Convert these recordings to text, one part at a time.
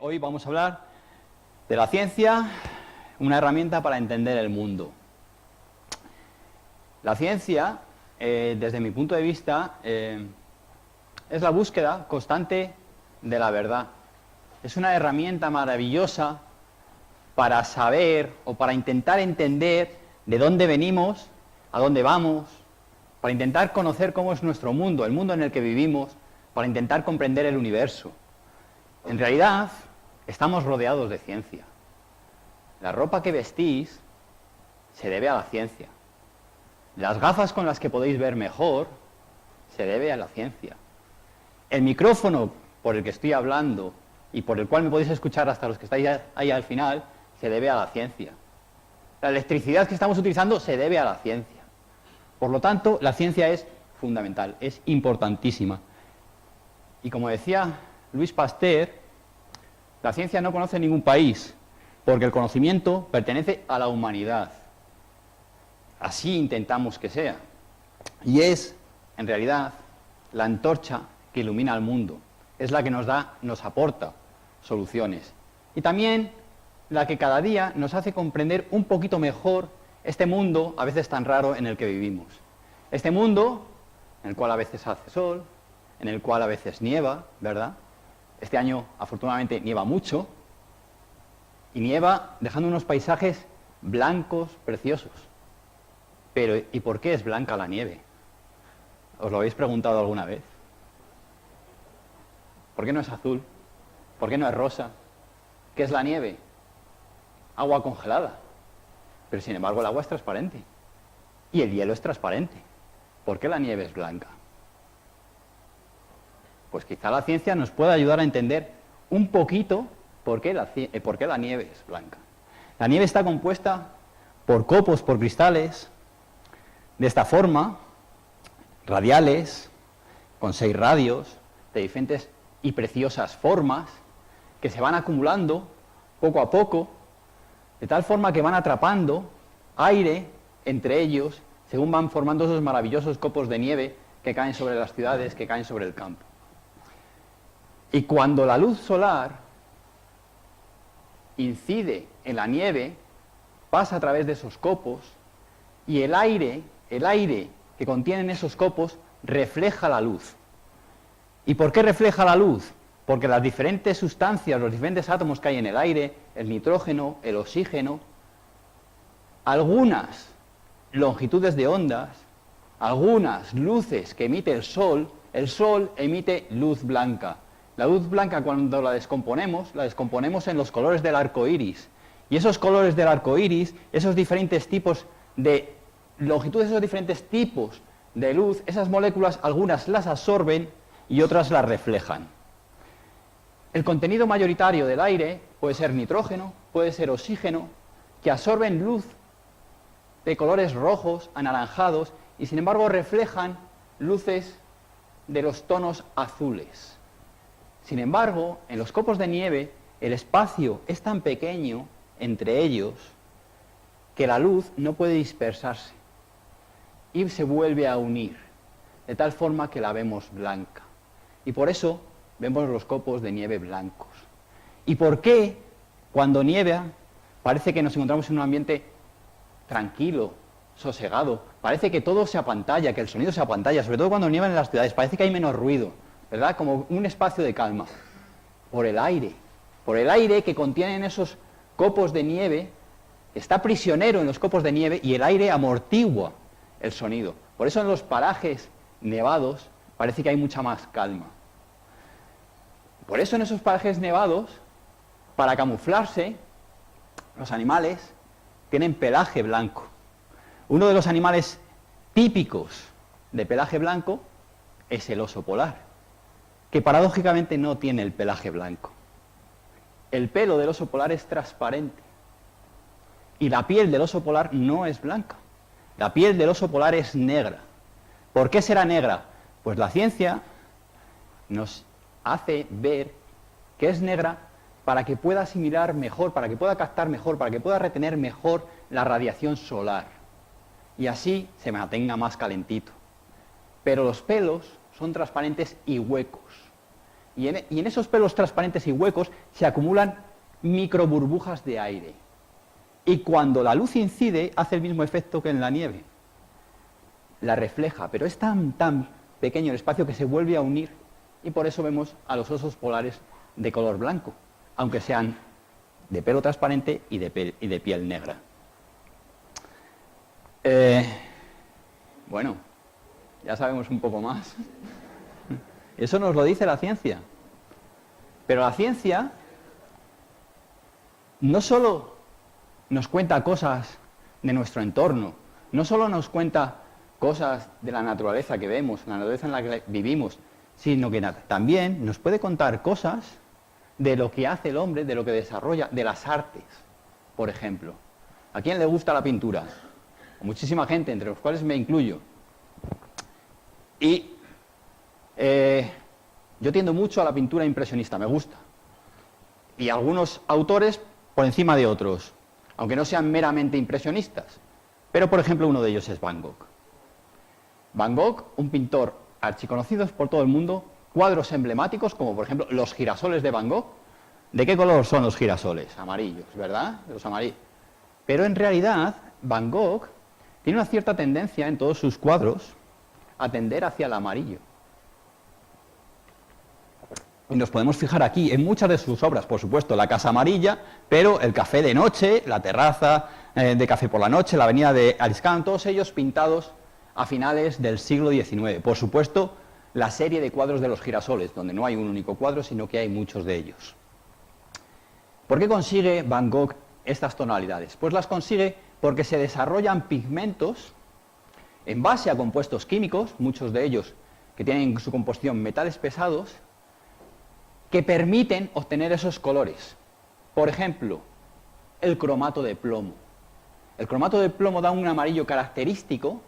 Hoy vamos a hablar de la ciencia, una herramienta para entender el mundo. La ciencia, desde mi punto de vista, es la búsqueda constante de la verdad. Es una herramienta maravillosa para saber o para intentar entender de dónde venimos, a dónde vamos, para intentar conocer cómo es nuestro mundo, el mundo en el que vivimos, para intentar comprender el universo. En realidad, estamos rodeados de ciencia. La ropa que vestís se debe a la ciencia. Las gafas con las que podéis ver mejor se debe a la ciencia. El micrófono por el que estoy hablando y por el cual me podéis escuchar hasta los que estáis ahí al final, se debe a la ciencia. La electricidad que estamos utilizando se debe a la ciencia. Por lo tanto, la ciencia es fundamental, es importantísima. Y como decía Louis Pasteur, la ciencia no conoce ningún país, porque el conocimiento pertenece a la humanidad. Así intentamos que sea. Y es, en realidad, la antorcha que ilumina al mundo. Es la que nos aporta soluciones. Y también la que cada día nos hace comprender un poquito mejor este mundo, a veces tan raro, en el que vivimos. Este mundo, en el cual a veces hace sol, en el cual a veces nieva, ¿verdad? Este año, afortunadamente, nieva mucho, y nieva dejando unos paisajes blancos, preciosos. Pero, ¿y por qué es blanca la nieve? ¿Os lo habéis preguntado alguna vez? ¿Por qué no es azul? ¿Por qué no es rosa? ¿Qué es la nieve? Agua congelada. Pero, sin embargo, el agua es transparente. Y el hielo es transparente. ¿Por qué la nieve es blanca? Pues quizá la ciencia nos pueda ayudar a entender un poquito por qué la nieve es blanca. La nieve está compuesta por copos, por cristales, de esta forma, radiales, con 6 radios, de diferentes y preciosas formas, que se van acumulando poco a poco, de tal forma que van atrapando aire entre ellos, según van formando esos maravillosos copos de nieve que caen sobre las ciudades, que caen sobre el campo. Y cuando la luz solar incide en la nieve, pasa a través de esos copos, y el aire que contienen esos copos refleja la luz. ¿Y por qué refleja la luz? Porque las diferentes sustancias, los diferentes átomos que hay en el aire, el nitrógeno, el oxígeno, algunas longitudes de ondas, algunas luces que emite el sol emite luz blanca. La luz blanca, cuando la descomponemos en los colores del arco iris. Y esos colores del arco iris, esos diferentes tipos de longitudes, esos diferentes tipos de luz, esas moléculas, algunas las absorben y otras las reflejan. El contenido mayoritario del aire puede ser nitrógeno, puede ser oxígeno, que absorben luz de colores rojos, anaranjados, y sin embargo reflejan luces de los tonos azules. Sin embargo, en los copos de nieve, el espacio es tan pequeño entre ellos que la luz no puede dispersarse y se vuelve a unir, de tal forma que la vemos blanca. Y por eso vemos los copos de nieve blancos. ¿Y por qué cuando nieva parece que nos encontramos en un ambiente tranquilo, sosegado? Parece que todo se apantalla, que el sonido se apantalla, sobre todo cuando nieva en las ciudades, parece que hay menos ruido, ¿verdad? Como un espacio de calma. Por el aire que contienen esos copos de nieve, está prisionero en los copos de nieve y el aire amortigua el sonido. Por eso en los parajes nevados parece que hay mucha más calma. Por eso en esos parajes nevados, para camuflarse, los animales tienen pelaje blanco. Uno de los animales típicos de pelaje blanco es el oso polar, que paradójicamente no tiene el pelaje blanco. El pelo del oso polar es transparente y la piel del oso polar no es blanca. La piel del oso polar es negra. ¿Por qué será negra? Pues la ciencia nos hace ver que es negra para que pueda asimilar mejor, para que pueda captar mejor, para que pueda retener mejor la radiación solar y así se mantenga más calentito. Pero los pelos son transparentes y huecos. y en esos pelos transparentes y huecos se acumulan microburbujas de aire. Y cuando la luz incide, hace el mismo efecto que en la nieve. La refleja, pero es tan pequeño el espacio que se vuelve a unir, y por eso vemos a los osos polares de color blanco, aunque sean de pelo transparente y de piel negra. Bueno, ya sabemos un poco más. Eso nos lo dice la ciencia. Pero la ciencia no solo nos cuenta cosas de nuestro entorno, no solo nos cuenta cosas de la naturaleza que vemos, la naturaleza en la que vivimos, sino que también nos puede contar cosas de lo que hace el hombre, de lo que desarrolla, de las artes, por ejemplo. ¿A quién le gusta la pintura? A muchísima gente, entre los cuales me incluyo. Y yo tiendo mucho a la pintura impresionista, me gusta. Y algunos autores por encima de otros, aunque no sean meramente impresionistas. Pero, por ejemplo, uno de ellos es Van Gogh. Van Gogh, un pintor archiconocido por todo el mundo, cuadros emblemáticos, como por ejemplo los girasoles de Van Gogh. ¿De qué color son los girasoles? Amarillos, ¿verdad? Los amarillos. Pero en realidad, Van Gogh tiene una cierta tendencia en todos sus cuadros a tender hacia el amarillo. Y nos podemos fijar aquí en muchas de sus obras, por supuesto, la Casa Amarilla, pero el Café de Noche, la Terraza de Café por la Noche, la Avenida de Ariscán, todos ellos pintados a finales del siglo XIX. Por supuesto, la serie de cuadros de los girasoles, donde no hay un único cuadro, sino que hay muchos de ellos. ¿Por qué consigue Van Gogh estas tonalidades? Pues las consigue porque se desarrollan pigmentos en base a compuestos químicos, muchos de ellos que tienen en su composición metales pesados, que permiten obtener esos colores. Por ejemplo, el cromato de plomo. El cromato de plomo da un amarillo característico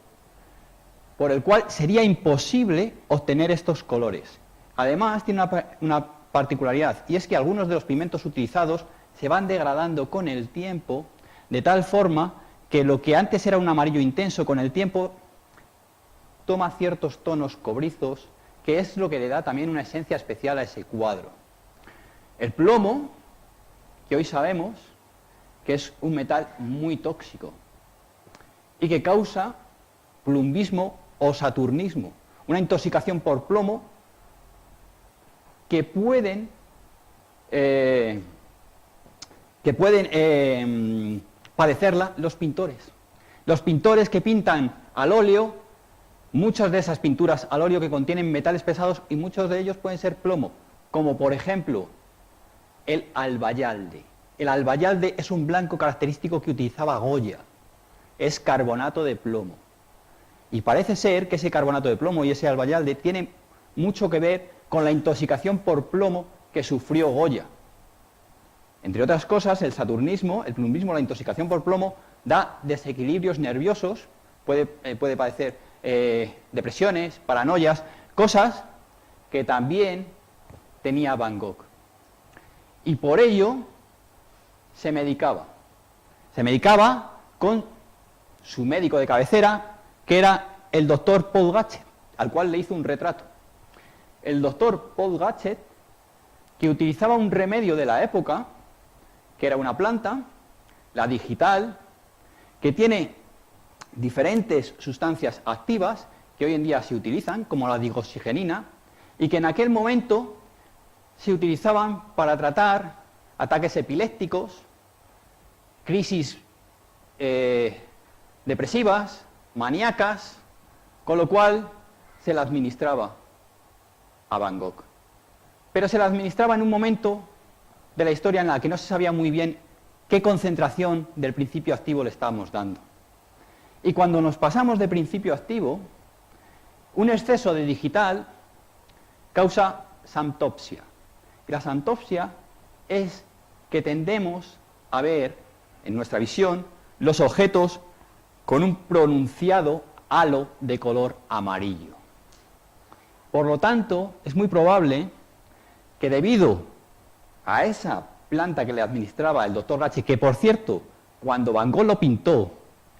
por el cual sería imposible obtener estos colores. Además, tiene una particularidad, y es que algunos de los pigmentos utilizados se van degradando con el tiempo, de tal forma que lo que antes era un amarillo intenso, con el tiempo toma ciertos tonos cobrizos, que es lo que le da también una esencia especial a ese cuadro. El plomo, que hoy sabemos que es un metal muy tóxico y que causa plumbismo o saturnismo, una intoxicación por plomo que pueden padecerla los pintores. Los pintores que pintan al óleo, muchas de esas pinturas al óleo que contienen metales pesados, y muchos de ellos pueden ser plomo, como por ejemplo el albayalde. El albayalde es un blanco característico que utilizaba Goya, es carbonato de plomo. Y parece ser que ese carbonato de plomo y ese albayalde tienen mucho que ver con la intoxicación por plomo que sufrió Goya. Entre otras cosas, el saturnismo, el plumbismo, la intoxicación por plomo, da desequilibrios nerviosos, puede padecer depresiones, paranoias, cosas que también tenía Van Gogh. Y por ello se medicaba. Se medicaba con su médico de cabecera, que era el doctor Paul Gachet, al cual le hizo un retrato. El doctor Paul Gachet, que utilizaba un remedio de la época, que era una planta, la digital, que tiene diferentes sustancias activas que hoy en día se utilizan, como la digoxigenina, y que en aquel momento se utilizaban para tratar ataques epilépticos, crisis depresivas, maníacas, con lo cual se la administraba a Van Gogh. Pero se la administraba en un momento de la historia en la que no se sabía muy bien qué concentración del principio activo le estábamos dando. Y cuando nos pasamos de principio activo, un exceso de digital causa xanthopsia. Y la xanthopsia es que tendemos a ver, en nuestra visión, los objetos con un pronunciado halo de color amarillo. Por lo tanto, es muy probable que debido a esa planta que le administraba el doctor Gachet, que por cierto, cuando Van Gogh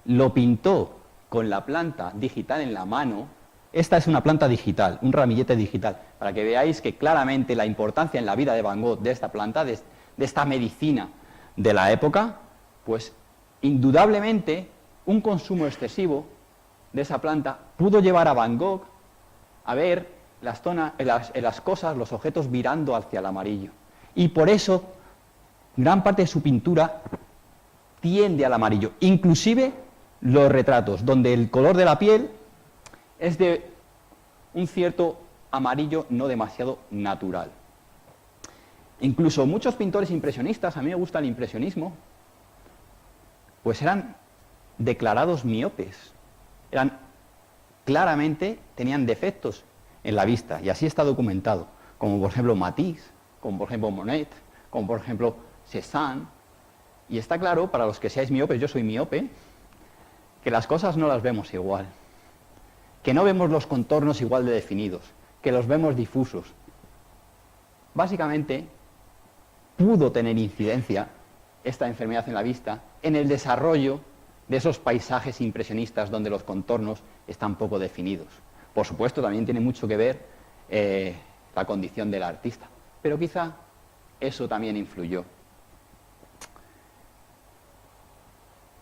lo pintó con la planta digital en la mano, Esta es una planta digital, un ramillete digital, para que veáis que claramente la importancia en la vida de Van Gogh de esta planta, de esta medicina de la época, pues indudablemente un consumo excesivo de esa planta pudo llevar a Van Gogh a ver las cosas, los objetos virando hacia el amarillo. Y por eso gran parte de su pintura tiende al amarillo, inclusive los retratos, donde el color de la piel es de un cierto amarillo no demasiado natural. Incluso muchos pintores impresionistas, a mí me gusta el impresionismo, pues eran declarados miopes, claramente tenían defectos en la vista, y así está documentado, como por ejemplo Matisse, como por ejemplo Monet, como por ejemplo Cézanne, y está claro, para los que seáis miopes, yo soy miope, que las cosas no las vemos igual, que no vemos los contornos igual de definidos, que los vemos difusos. Básicamente, pudo tener incidencia esta enfermedad en la vista en el desarrollo de esos paisajes impresionistas donde los contornos están poco definidos. Por supuesto, también tiene mucho que ver la condición del artista, pero quizá eso también influyó.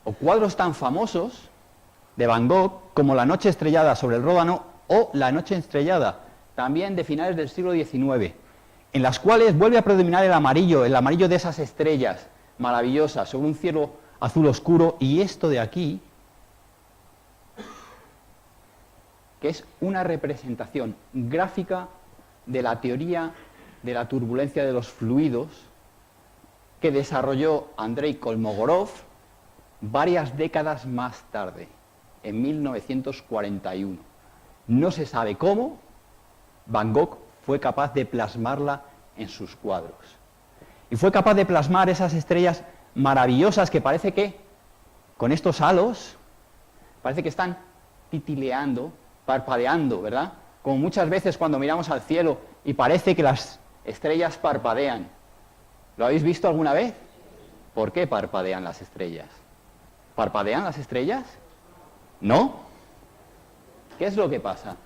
O cuadros tan famosos de Van Gogh como La noche estrellada sobre el Ródano o La noche estrellada, también de finales del siglo XIX, en las cuales vuelve a predominar el amarillo de esas estrellas maravillosas sobre un cielo azul oscuro, y esto de aquí, que es una representación gráfica de la teoría de la turbulencia de los fluidos que desarrolló Andrei Kolmogorov varias décadas más tarde, en 1941. No se sabe cómo Van Gogh fue capaz de plasmarla en sus cuadros. Y fue capaz de plasmar esas estrellas maravillosas que parece que, con estos halos, parece que están titileando, parpadeando, ¿verdad? Como muchas veces cuando miramos al cielo y parece que las estrellas parpadean. ¿Lo habéis visto alguna vez? ¿Por qué parpadean las estrellas? ¿Parpadean las estrellas? ¿No? ¿Qué es lo que pasa?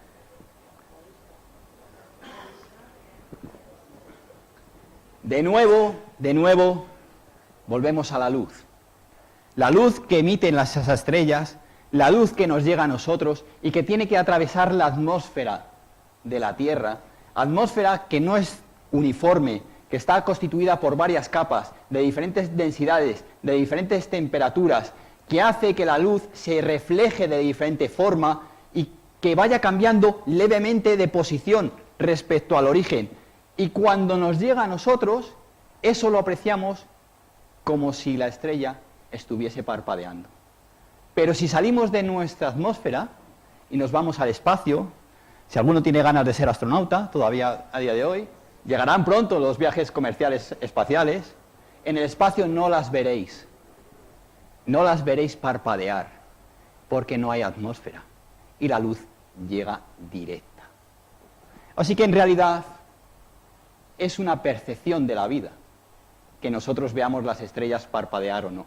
De nuevo, volvemos a la luz. La luz que emiten esas estrellas, la luz que nos llega a nosotros y que tiene que atravesar la atmósfera de la Tierra, atmósfera que no es uniforme, que está constituida por varias capas de diferentes densidades, de diferentes temperaturas, que hace que la luz se refleje de diferente forma y que vaya cambiando levemente de posición respecto al origen. Y cuando nos llega a nosotros, eso lo apreciamos como si la estrella estuviese parpadeando. Pero si salimos de nuestra atmósfera y nos vamos al espacio, si alguno tiene ganas de ser astronauta, todavía a día de hoy, llegarán pronto los viajes comerciales espaciales, en el espacio no las veréis parpadear, porque no hay atmósfera y la luz llega directa. Así que en realidad es una percepción de la vida que nosotros veamos las estrellas parpadear o no.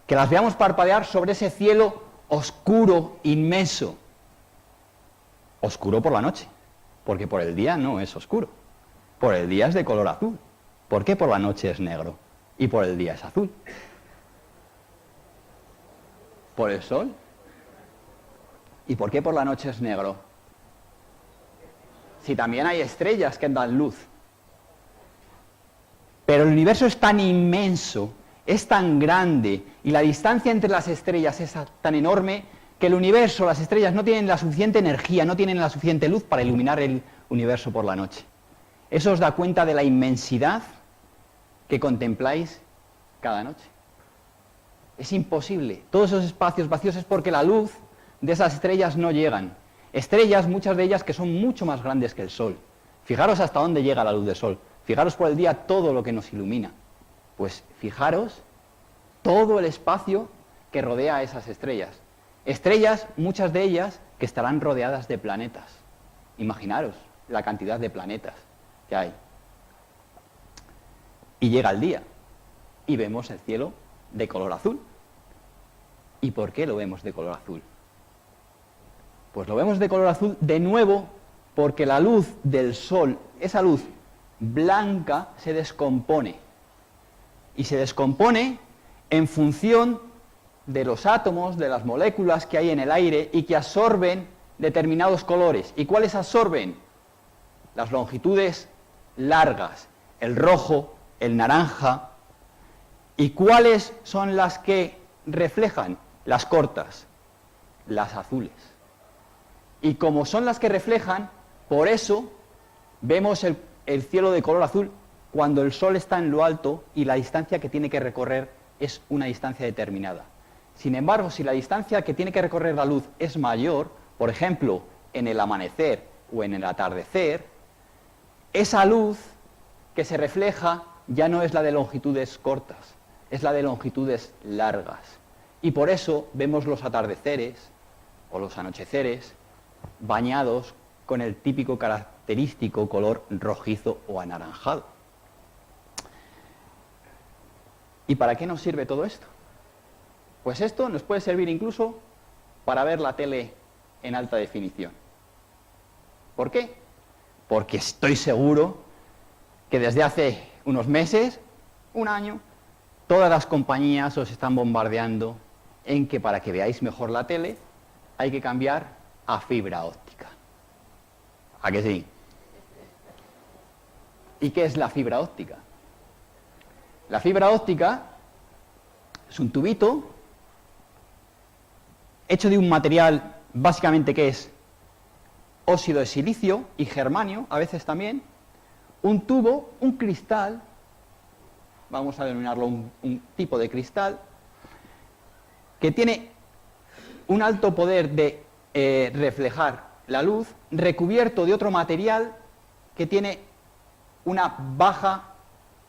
Que las veamos parpadear sobre ese cielo oscuro, inmenso. Oscuro por la noche, porque por el día no es oscuro. Por el día es de color azul. ¿Por qué por la noche es negro y por el día es azul? ¿Por el sol? ¿Y por qué por la noche es negro? Si también hay estrellas que dan luz. Pero el universo es tan inmenso, es tan grande, y la distancia entre las estrellas es tan enorme, que el universo, las estrellas no tienen la suficiente energía, no tienen la suficiente luz para iluminar el universo por la noche. Eso os da cuenta de la inmensidad que contempláis cada noche. Es imposible. Todos esos espacios vacíos es porque la luz de esas estrellas no llegan. Estrellas, muchas de ellas, que son mucho más grandes que el Sol. Fijaros hasta dónde llega la luz del Sol. Fijaros por el día todo lo que nos ilumina. Pues fijaros todo el espacio que rodea a esas estrellas. Estrellas, muchas de ellas, que estarán rodeadas de planetas. Imaginaros la cantidad de planetas que hay. Y llega el día y vemos el cielo de color azul. ¿Y por qué lo vemos de color azul? Pues lo vemos de color azul de nuevo porque la luz del Sol, esa luz blanca, se descompone. Y se descompone en función de los átomos, de las moléculas que hay en el aire y que absorben determinados colores. ¿Y cuáles absorben? Las longitudes largas, el rojo, el naranja. ¿Y cuáles son las que reflejan? Las cortas, las azules. Y como son las que reflejan, por eso vemos el cielo de color azul cuando el Sol está en lo alto y la distancia que tiene que recorrer es una distancia determinada. Sin embargo, si la distancia que tiene que recorrer la luz es mayor, por ejemplo, en el amanecer o en el atardecer, esa luz que se refleja ya no es la de longitudes cortas, es la de longitudes largas. Y por eso vemos los atardeceres o los anocheceres bañados con el típico característico color rojizo o anaranjado. ¿Y para qué nos sirve todo esto? Pues esto nos puede servir incluso para ver la tele en alta definición. ¿Por qué? Porque estoy seguro que desde hace unos meses, un año, todas las compañías os están bombardeando en que para que veáis mejor la tele hay que cambiar a fibra óptica. ¿A que sí? ¿Y qué es la fibra óptica? La fibra óptica es un tubito hecho de un material básicamente que es óxido de silicio y germanio, a veces también, un tubo, un cristal, vamos a denominarlo un tipo de cristal, que tiene un alto poder de reflejar la luz, recubierto de otro material que tiene una baja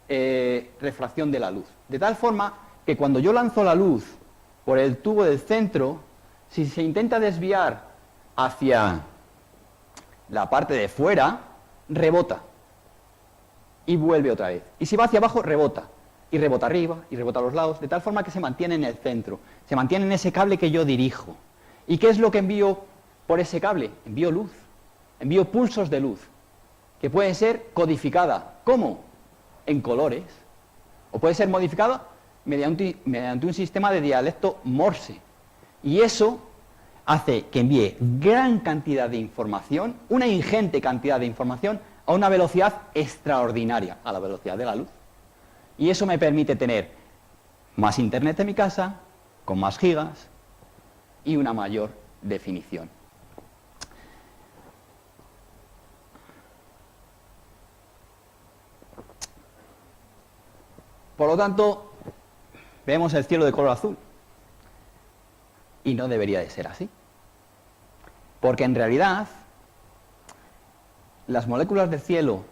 refracción de la luz. De tal forma que cuando yo lanzo la luz por el tubo del centro, si se intenta desviar hacia la parte de fuera, rebota y vuelve otra vez. Y si va hacia abajo, rebota. Y rebota arriba, y rebota a los lados, de tal forma que se mantiene en el centro. Se mantiene en ese cable que yo dirijo. ¿Y qué es lo que envío por ese cable? Envío luz. Envío pulsos de luz, que pueden ser codificada. ¿Cómo? En colores. O puede ser modificada mediante un sistema de dialecto Morse. Y eso hace que envíe gran cantidad de información, una ingente cantidad de información, a una velocidad extraordinaria, a la velocidad de la luz. Y eso me permite tener más internet en mi casa, con más gigas y una mayor definición. Por lo tanto, vemos el cielo de color azul. Y no debería de ser así. Porque en realidad, las moléculas del cielo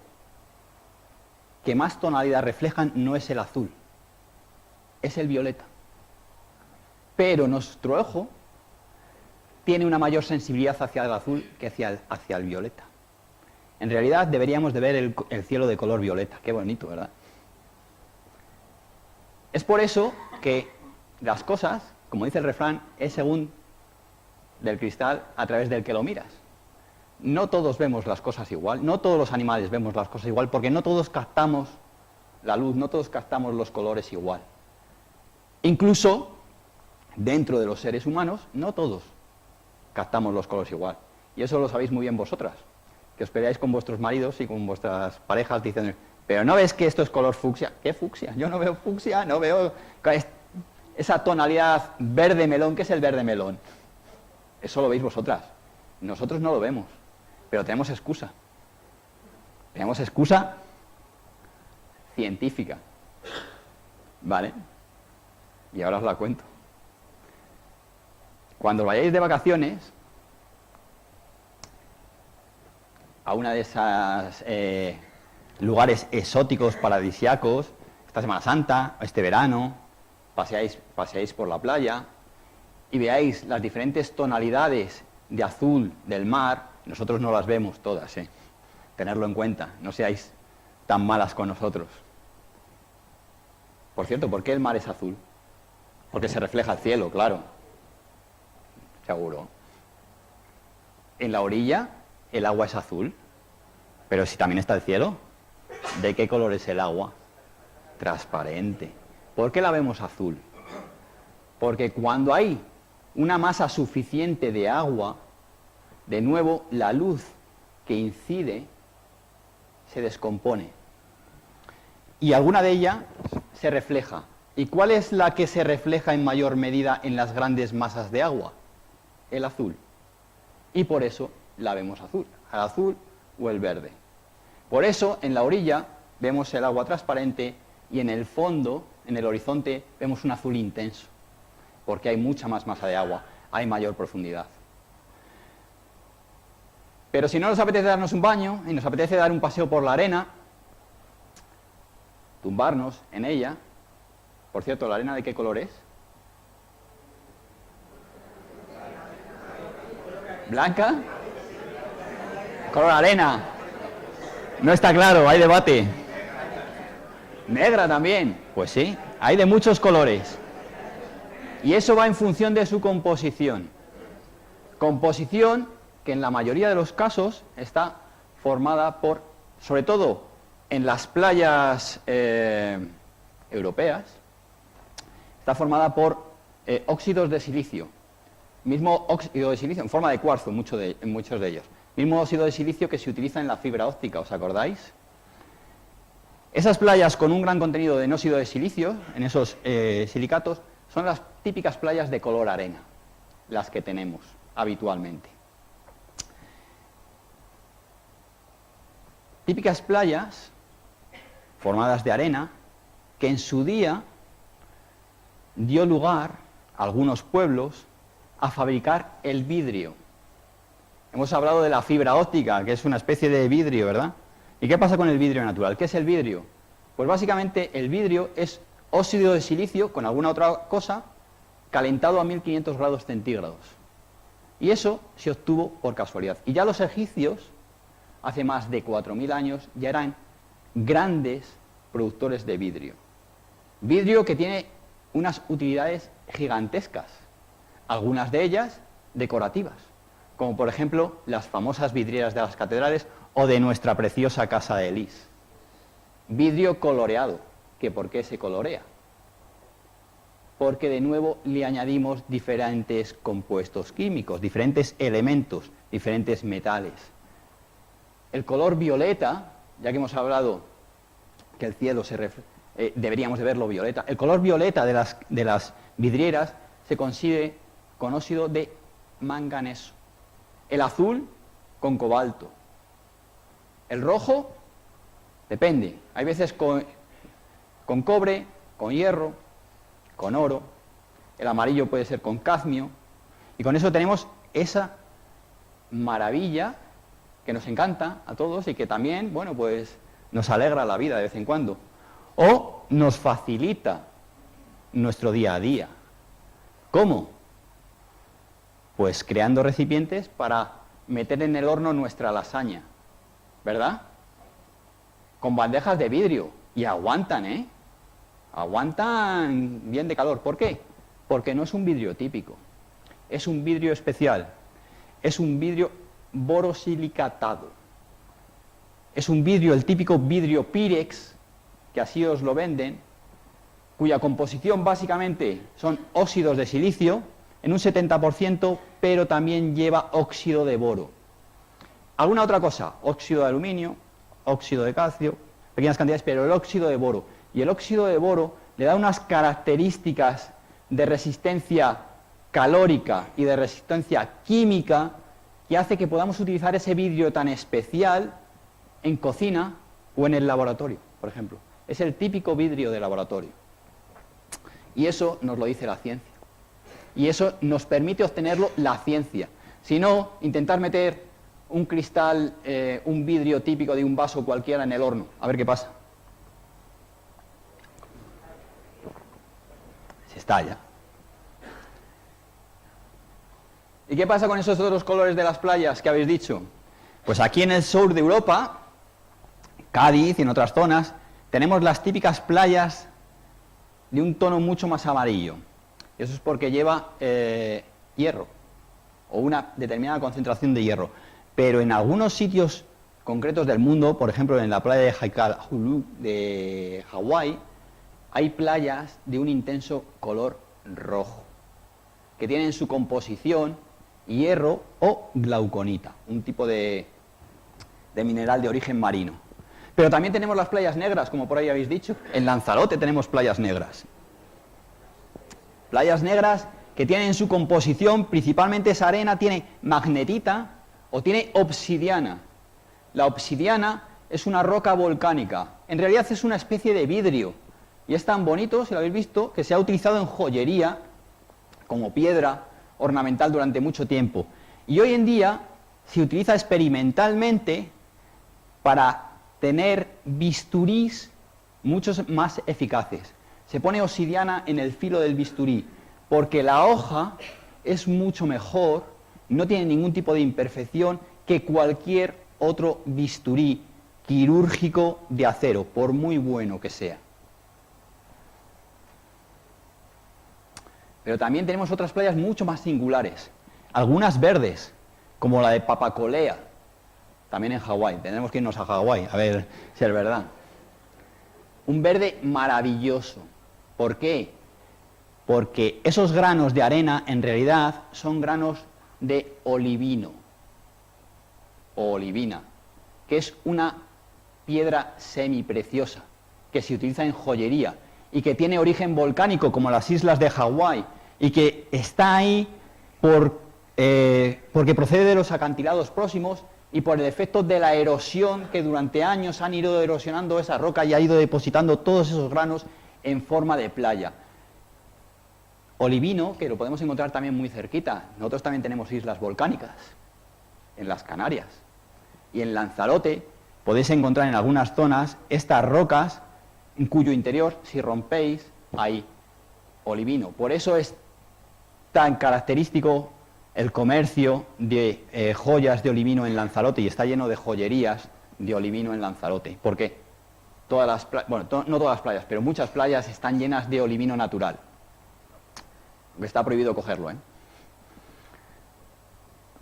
que más tonalidad reflejan no es el azul, es el violeta. Pero nuestro ojo tiene una mayor sensibilidad hacia el azul que hacia el violeta. En realidad deberíamos de ver el cielo de color violeta. Qué bonito, ¿verdad? Es por eso que las cosas, como dice el refrán, es según del cristal a través del que lo miras. No todos vemos las cosas igual, no todos los animales vemos las cosas igual, porque no todos captamos la luz, no todos captamos los colores igual. Incluso dentro de los seres humanos, no todos captamos los colores igual. Y eso lo sabéis muy bien vosotras, que os peleáis con vuestros maridos y con vuestras parejas diciendo, pero ¿no ves que esto es color fucsia? ¿Qué fucsia? Yo no veo fucsia, no veo esa tonalidad verde melón. ¿Qué es el verde melón? Eso lo veis vosotras. Nosotros no lo vemos, pero tenemos excusa. Tenemos excusa científica. ¿Vale? Y ahora os la cuento. Cuando vayáis de vacaciones a una de esas lugares exóticos, paradisíacos, esta Semana Santa, este verano, paseáis por la playa y veáis las diferentes tonalidades de azul del mar, nosotros no las vemos todas, tenerlo en cuenta, no seáis tan malas con nosotros. Por cierto, ¿por qué el mar es azul? Porque se refleja el cielo, claro. Seguro. En la orilla el agua es azul, pero si también está el cielo, ¿de qué color es el agua? Transparente. ¿Por qué la vemos azul? Porque cuando hay una masa suficiente de agua, de nuevo la luz que incide se descompone. Y alguna de ellas se refleja. ¿Y cuál es la que se refleja en mayor medida en las grandes masas de agua? El azul. Y por eso la vemos azul, el azul o el verde. Por eso en la orilla vemos el agua transparente y en el fondo, en el horizonte, vemos un azul intenso, porque hay mucha más masa de agua, hay mayor profundidad. Pero si no nos apetece darnos un baño y nos apetece dar un paseo por la arena, tumbarnos en ella. Por cierto, ¿la arena de qué color es? ¿Blanca? Color arena. No está claro, hay debate. ¿Negra también? Pues sí, hay de muchos colores. Y eso va en función de su composición. Composición que en la mayoría de los casos está formada por, sobre todo en las playas europeas, está formada por óxidos de silicio. Mismo óxido de silicio en forma de cuarzo en muchos de ellos. Mismo óxido de silicio que se utiliza en la fibra óptica, ¿os acordáis? Esas playas con un gran contenido de óxido de silicio, en esos silicatos, son las típicas playas de color arena, las que tenemos habitualmente. Típicas playas formadas de arena que en su día dio lugar a algunos pueblos a fabricar el vidrio. Hemos hablado de la fibra óptica, que es una especie de vidrio, ¿verdad? ¿Y qué pasa con el vidrio natural? ¿Qué es el vidrio? Pues básicamente el vidrio es óxido de silicio con alguna otra cosa calentado a 1500 grados centígrados. Y eso se obtuvo por casualidad. Y ya los egipcios, hace más de 4000 años, ya eran grandes productores de vidrio. Vidrio que tiene unas utilidades gigantescas, algunas de ellas decorativas, como por ejemplo las famosas vidrieras de las catedrales o de nuestra preciosa casa de Lis. Vidrio coloreado, que ¿por qué se colorea? Porque de nuevo le añadimos diferentes compuestos químicos, diferentes elementos, diferentes metales. El color violeta, ya que hemos hablado que el cielo deberíamos de verlo violeta, el color violeta de las vidrieras se consigue con óxido de manganeso. El azul con cobalto. El rojo, depende, hay veces con cobre, con hierro, con oro. El amarillo puede ser con cadmio. Y con eso tenemos esa maravilla que nos encanta a todos y que también, bueno, pues nos alegra la vida de vez en cuando. O nos facilita nuestro día a día. ¿Cómo? Pues creando recipientes para meter en el horno nuestra lasaña, ¿verdad? Con bandejas de vidrio. Y aguantan, ¿eh? Aguantan bien de calor. ¿Por qué? Porque no es un vidrio típico. Es un vidrio especial. Es un vidrio borosilicatado. Es un vidrio, el típico vidrio Pirex, que así os lo venden, cuya composición básicamente son óxidos de silicio, en un 70%, pero también lleva óxido de boro. ¿Alguna otra cosa? Óxido de aluminio, óxido de calcio, pequeñas cantidades, pero el óxido de boro. Y el óxido de boro le da unas características de resistencia calórica y de resistencia química que hace que podamos utilizar ese vidrio tan especial en cocina o en el laboratorio, por ejemplo. Es el típico vidrio de laboratorio. Y eso nos lo dice la ciencia. Y eso nos permite obtenerlo la ciencia. Si no, intentar meter un cristal, un vidrio típico de un vaso cualquiera en el horno, a ver qué pasa. Se estalla. ¿Y qué pasa con esos otros colores de las playas que habéis dicho? Pues aquí en el sur de Europa, Cádiz y en otras zonas, tenemos las típicas playas de un tono mucho más amarillo. Eso es porque lleva hierro o una determinada concentración de hierro. Pero en algunos sitios concretos del mundo, por ejemplo en la playa de Haikalhulu de Hawái, hay playas de un intenso color rojo, que tienen en su composición hierro o glauconita, un tipo de mineral de origen marino. Pero también tenemos las playas negras, como por ahí habéis dicho. En Lanzarote tenemos playas negras. Playas negras que tienen en su composición, principalmente esa arena, tiene magnetita o tiene obsidiana. La obsidiana es una roca volcánica. En realidad es una especie de vidrio. Y es tan bonito, si lo habéis visto, que se ha utilizado en joyería como piedra ornamental durante mucho tiempo. Y hoy en día se utiliza experimentalmente para tener bisturís muchos más eficaces. Se pone obsidiana en el filo del bisturí, porque la hoja es mucho mejor, no tiene ningún tipo de imperfección que cualquier otro bisturí quirúrgico de acero, por muy bueno que sea. Pero también tenemos otras playas mucho más singulares, algunas verdes, como la de Papakolea, también en Hawái. Tenemos que irnos a Hawái, a ver si es verdad. Un verde maravilloso. ¿Por qué? Porque esos granos de arena, en realidad, son granos de olivino, o olivina, que es una piedra semipreciosa, que se utiliza en joyería, y que tiene origen volcánico, como las islas de Hawái, y que está ahí porque procede de los acantilados próximos y por el efecto de la erosión que durante años han ido erosionando esa roca y ha ido depositando todos esos granos en forma de playa. Olivino, que lo podemos encontrar también muy cerquita. Nosotros también tenemos islas volcánicas, en las Canarias. Y en Lanzarote podéis encontrar en algunas zonas estas rocas en cuyo interior, si rompéis, hay olivino. Por eso es tan característico el comercio de joyas de olivino en Lanzarote, y está lleno de joyerías de olivino en Lanzarote. ¿Por qué? Todas las no todas las playas, pero muchas playas están llenas de olivino natural. Está prohibido cogerlo, ¿eh?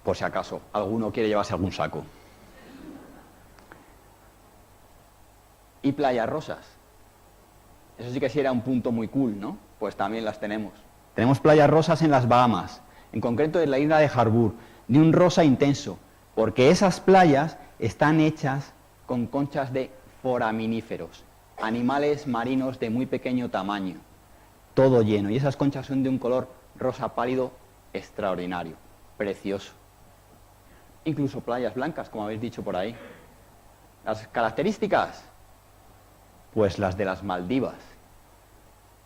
Por si acaso alguno quiere llevarse algún saco. Y playas rosas. Eso sí que sí era un punto muy cool, ¿no? Pues también las tenemos. Tenemos playas rosas en las Bahamas, en concreto en la isla de Harbour, de un rosa intenso, porque esas playas están hechas con conchas de foraminíferos, animales marinos de muy pequeño tamaño, todo lleno, y esas conchas son de un color rosa pálido extraordinario, precioso. Incluso playas blancas, como habéis dicho por ahí. Las características, pues las de las Maldivas.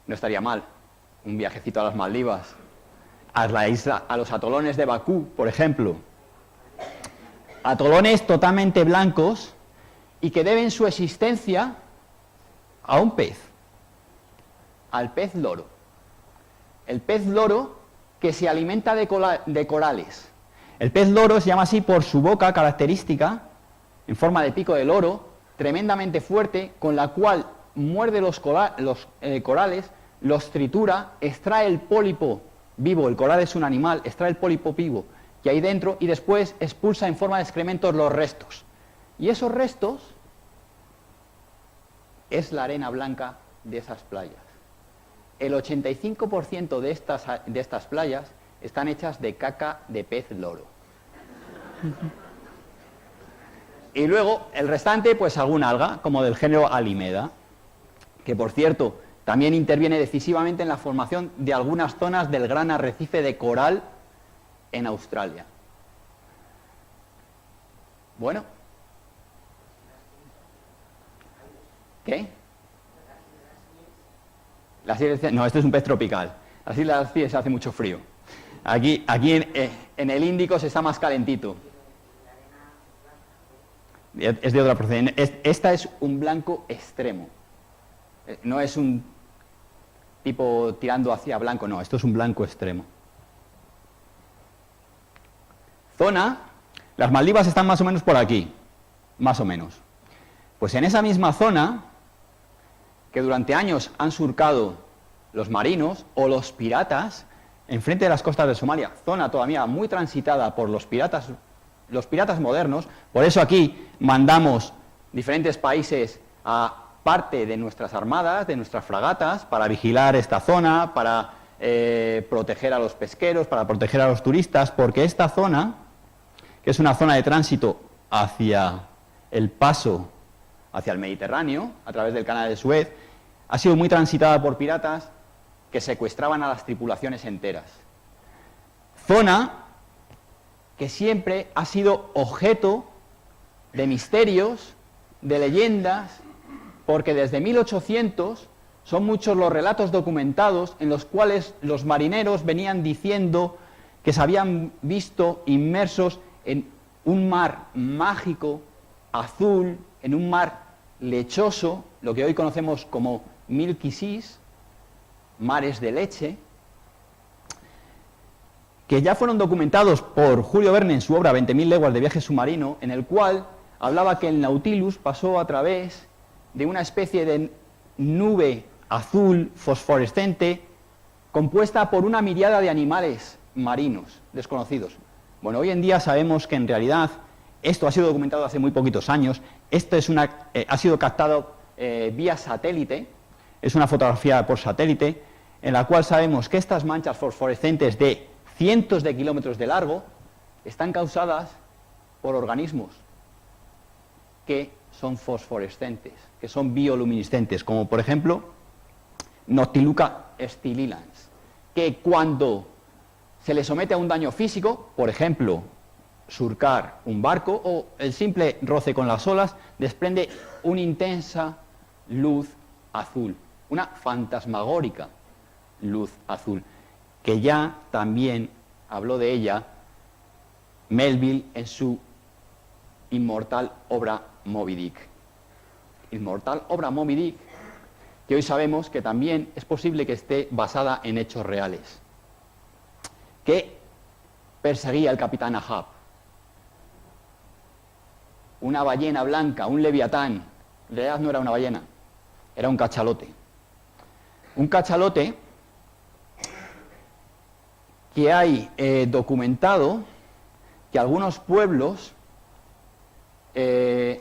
No estaría mal un viajecito a las Maldivas, a la isla, a los atolones de Bakú, por ejemplo. Atolones totalmente blancos y que deben su existencia a un pez, al pez loro. El pez loro que se alimenta de corales. El pez loro se llama así por su boca característica, en forma de pico de loro, tremendamente fuerte, con la cual muerde los corales, los tritura, extrae el pólipo vivo, el coral es un animal, extrae el pólipo vivo que hay dentro y después expulsa en forma de excrementos los restos. Y esos restos es la arena blanca de esas playas. El 85% de estas playas están hechas de caca de pez loro. Y luego el restante, pues alguna alga, como del género Alimeda, que por cierto también interviene decisivamente en la formación de algunas zonas del gran arrecife de coral en Australia. Bueno. ¿Qué? No, este es un pez tropical. Las Islas Cíes hace mucho frío. Aquí en el Índico se está más calentito. Es de otra procedencia. Esta es un blanco extremo. No es un tipo tirando hacia blanco, no, esto es un blanco extremo. Zona, las Maldivas están más o menos por aquí, más o menos. Pues en esa misma zona, que durante años han surcado los marinos o los piratas, enfrente de las costas de Somalia, zona todavía muy transitada por los piratas modernos. Por eso aquí mandamos diferentes países a parte de nuestras armadas, de nuestras fragatas, para vigilar esta zona, para proteger a los pesqueros, para proteger a los turistas, porque esta zona, que es una zona de tránsito hacia el paso hacia el Mediterráneo, a través del canal de Suez, ha sido muy transitada por piratas que secuestraban a las tripulaciones enteras. Zona que siempre ha sido objeto de misterios, de leyendas, porque desde 1800 son muchos los relatos documentados en los cuales los marineros venían diciendo que se habían visto inmersos en un mar mágico, azul, en un mar lechoso, lo que hoy conocemos como Milky Seas, mares de leche, que ya fueron documentados por Julio Verne en su obra 20.000 leguas de viaje submarino, en el cual hablaba que el Nautilus pasó a través de una especie de nube azul fosforescente compuesta por una miríada de animales marinos desconocidos. Bueno, hoy en día sabemos que en realidad esto ha sido documentado hace muy poquitos años. Esto es ha sido captado vía satélite, es una fotografía por satélite, en la cual sabemos que estas manchas fosforescentes de cientos de kilómetros de largo están causadas por organismos que son fosforescentes, que son bioluminiscentes, como por ejemplo Noctiluca stylilans, que cuando se le somete a un daño físico, por ejemplo, surcar un barco o el simple roce con las olas, desprende una intensa luz azul, una fantasmagórica luz azul, que ya también habló de ella Melville en su inmortal obra Moby Dick. Inmortal obra Moby Dick, que hoy sabemos que también es posible que esté basada en hechos reales, que perseguía el capitán Ahab. Una ballena blanca, un leviatán, en realidad no era una ballena, era un cachalote. Un cachalote que hay documentado que algunos pueblos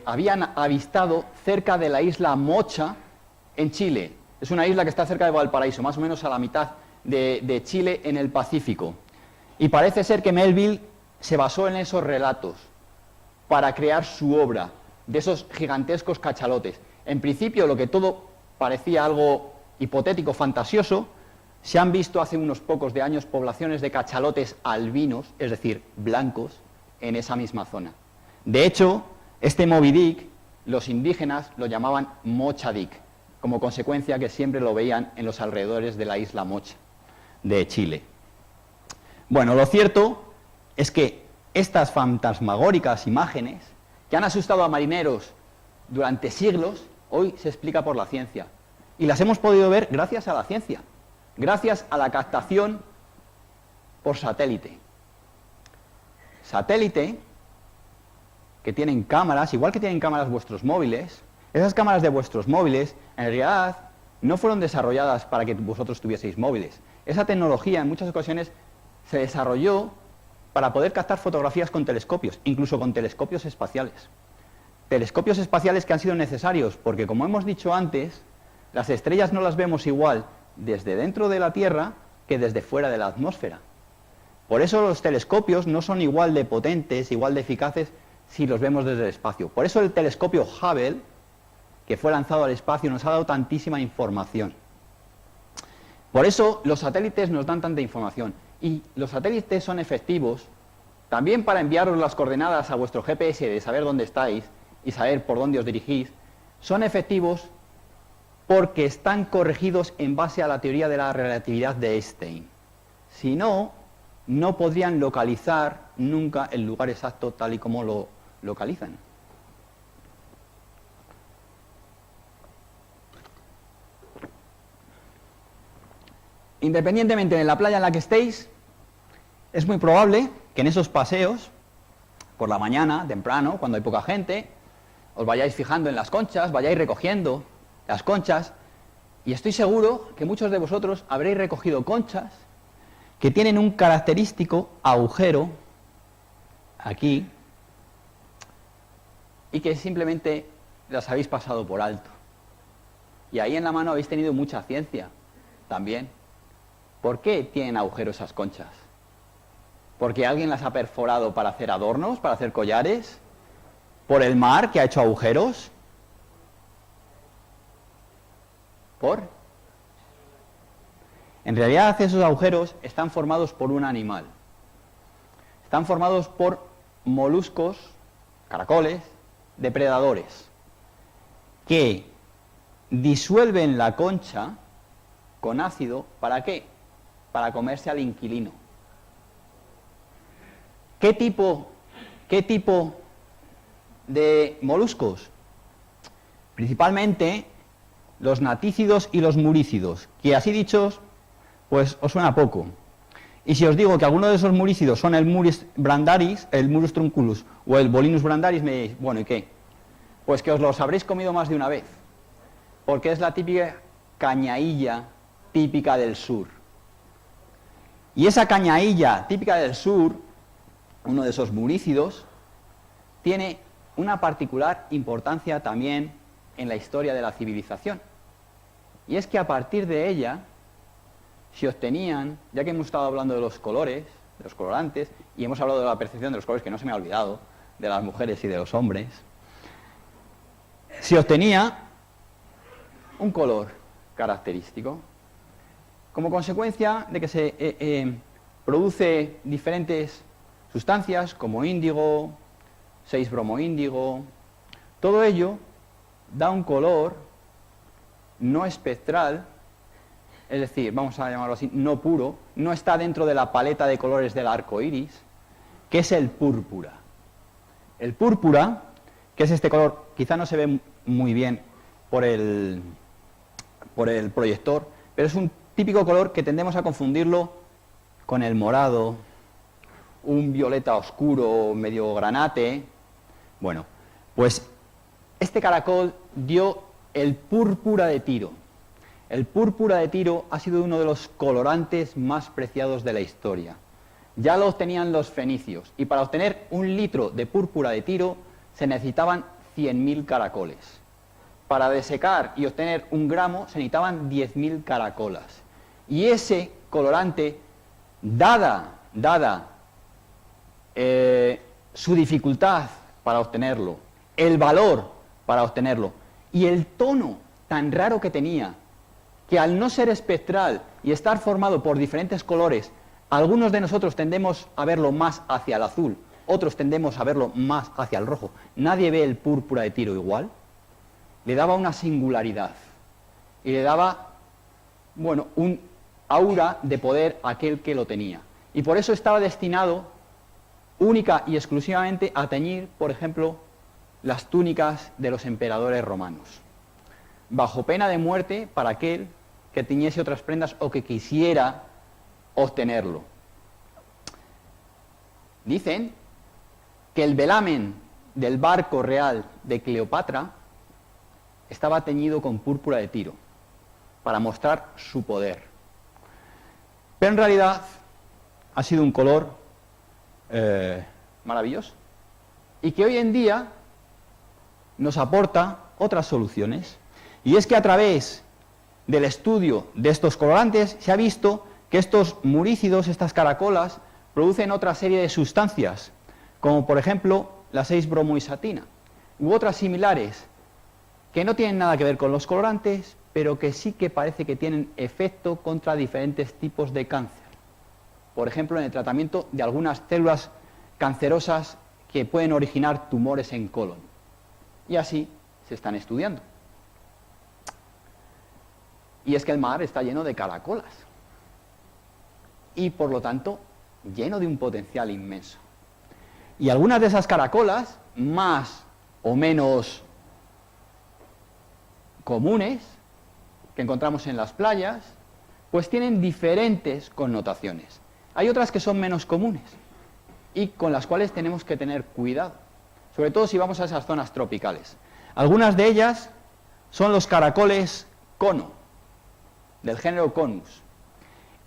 habían avistado cerca de la isla Mocha en Chile. Es una isla que está cerca de Valparaíso, más o menos a la mitad de Chile en el Pacífico. Y parece ser que Melville se basó en esos relatos para crear su obra de esos gigantescos cachalotes. En principio, lo que todo parecía algo hipotético, fantasioso, se han visto hace unos pocos de años poblaciones de cachalotes albinos, es decir, blancos, en esa misma zona. De hecho, este Moby Dick, los indígenas lo llamaban Mocha Dick, como consecuencia que siempre lo veían en los alrededores de la isla Mocha, de Chile. Bueno, lo cierto es que estas fantasmagóricas imágenes, que han asustado a marineros durante siglos, hoy se explica por la ciencia. Y las hemos podido ver gracias a la ciencia, gracias a la captación por satélite. Satélite, que tienen cámaras, igual que tienen cámaras vuestros móviles. Esas cámaras de vuestros móviles, en realidad, no fueron desarrolladas para que vosotros tuvieseis móviles. Esa tecnología, en muchas ocasiones, se desarrolló para poder captar fotografías con telescopios, incluso con telescopios espaciales. Telescopios espaciales que han sido necesarios, porque como hemos dicho antes, las estrellas no las vemos igual desde dentro de la Tierra que desde fuera de la atmósfera. Por eso los telescopios no son igual de potentes, igual de eficaces, si los vemos desde el espacio. Por eso el telescopio Hubble, que fue lanzado al espacio, nos ha dado tantísima información. Por eso los satélites nos dan tanta información. Y los satélites son efectivos también para enviaros las coordenadas a vuestro GPS de saber dónde estáis y saber por dónde os dirigís. Son efectivos porque están corregidos en base a la teoría de la relatividad de Einstein. Si no, no podrían localizar nunca el lugar exacto tal y como lo localizan. Independientemente de la playa en la que estéis, es muy probable que en esos paseos, por la mañana, temprano, cuando hay poca gente, os vayáis fijando en las conchas, vayáis recogiendo las conchas, y estoy seguro que muchos de vosotros habréis recogido conchas que tienen un característico agujero aquí y que simplemente las habéis pasado por alto. Y ahí en la mano habéis tenido mucha ciencia también. ¿Por qué tienen agujeros esas conchas? ¿Porque alguien las ha perforado para hacer adornos, para hacer collares? ¿Por el mar que ha hecho agujeros? ¿Por? En realidad esos agujeros están formados por un animal. Están formados por moluscos, caracoles, depredadores, que disuelven la concha con ácido, ¿para qué? Para comerse al inquilino. ¿Qué tipo de moluscos? Principalmente los natícidos y los murícidos, que así dichos, pues os suena poco. Y si os digo que algunos de esos murícidos son el Muris brandaris, el Murus trunculus o el Bolinus brandaris, me diréis, bueno, ¿y qué? Pues que os los habréis comido más de una vez, porque es la típica cañailla típica del sur. Y esa cañailla típica del sur, uno de esos murícidos, tiene una particular importancia también en la historia de la civilización. Y es que a partir de ella se obtenían, ya que hemos estado hablando de los colores, de los colorantes, y hemos hablado de la percepción de los colores, que no se me ha olvidado, de las mujeres y de los hombres, se obtenía un color característico, como consecuencia de que se produce diferentes sustancias como índigo, 6-bromoíndigo, todo ello da un color no espectral, es decir, vamos a llamarlo así, no puro, no está dentro de la paleta de colores del arco iris, que es el púrpura. El púrpura, que es este color, quizá no se ve muy bien por el proyector, pero es un típico color que tendemos a confundirlo con el morado, un violeta oscuro, medio granate. Bueno, pues este caracol dio el púrpura de Tiro. El púrpura de Tiro ha sido uno de los colorantes más preciados de la historia. Ya lo obtenían los fenicios, y para obtener 1 litro de púrpura de Tiro se necesitaban 100.000 caracoles. Para desecar y obtener 1 gramo se necesitaban 10.000 caracolas. Y ese colorante, dada su dificultad para obtenerlo, el valor para obtenerlo y el tono tan raro que tenía, que al no ser espectral y estar formado por diferentes colores, algunos de nosotros tendemos a verlo más hacia el azul, otros tendemos a verlo más hacia el rojo. Nadie ve el púrpura de Tiro igual. Le daba una singularidad y le daba, bueno, un aura de poder a aquel que lo tenía. Y por eso estaba destinado única y exclusivamente a teñir, por ejemplo, las túnicas de los emperadores romanos, bajo pena de muerte para aquel que tiñese otras prendas o que quisiera obtenerlo. Dicen que el velamen del barco real de Cleopatra estaba teñido con púrpura de Tiro para mostrar su poder. Pero en realidad ha sido un color maravilloso y que hoy en día nos aporta otras soluciones. Y es que a través del estudio de estos colorantes se ha visto que estos murícidos, estas caracolas, producen otra serie de sustancias, como por ejemplo la 6-bromoisatina, u otras similares, que no tienen nada que ver con los colorantes, pero que sí que parece que tienen efecto contra diferentes tipos de cáncer. Por ejemplo, en el tratamiento de algunas células cancerosas que pueden originar tumores en colon. Y así se están estudiando. Y es que el mar está lleno de caracolas. Y por lo tanto, lleno de un potencial inmenso. Y algunas de esas caracolas, más o menos comunes, que encontramos en las playas, pues tienen diferentes connotaciones. Hay otras que son menos comunes y con las cuales tenemos que tener cuidado, sobre todo si vamos a esas zonas tropicales. Algunas de ellas son los caracoles cono, del género Conus.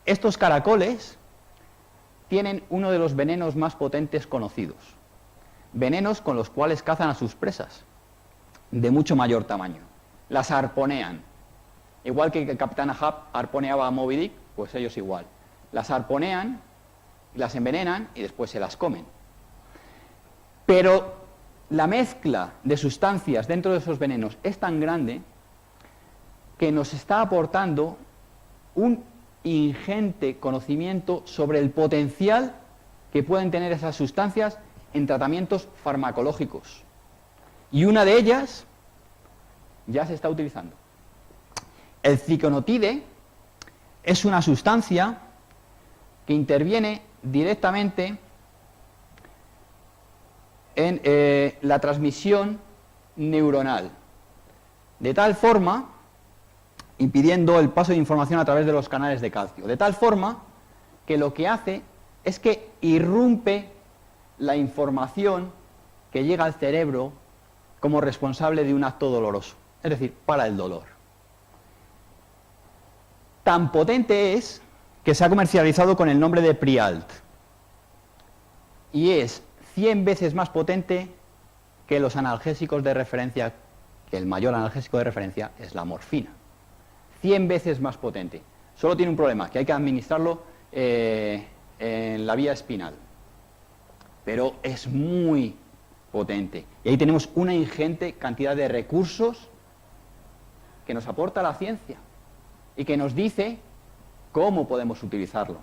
Estos caracoles tienen uno de los venenos más potentes conocidos. Venenos con los cuales cazan a sus presas, de mucho mayor tamaño. Las arponean. Igual que el Capitán Ahab arponeaba a Moby Dick, pues ellos igual. Las arponean, las envenenan y después se las comen. Pero la mezcla de sustancias dentro de esos venenos es tan grande que nos está aportando un ingente conocimiento sobre el potencial que pueden tener esas sustancias en tratamientos farmacológicos. Y una de ellas ya se está utilizando. El ciconotide es una sustancia que interviene directamente en la transmisión neuronal, de tal forma, impidiendo el paso de información a través de los canales de calcio, de tal forma que lo que hace es que irrumpe la información que llega al cerebro como responsable de un acto doloroso, es decir, para el dolor. Tan potente es que se ha comercializado con el nombre de Prialt y es 100 veces más potente que los analgésicos de referencia, que el mayor analgésico de referencia es la morfina. 100 veces más potente. Solo tiene un problema, que hay que administrarlo en la vía espinal. Pero es muy potente. Y ahí tenemos una ingente cantidad de recursos que nos aporta la ciencia y que nos dice cómo podemos utilizarlo.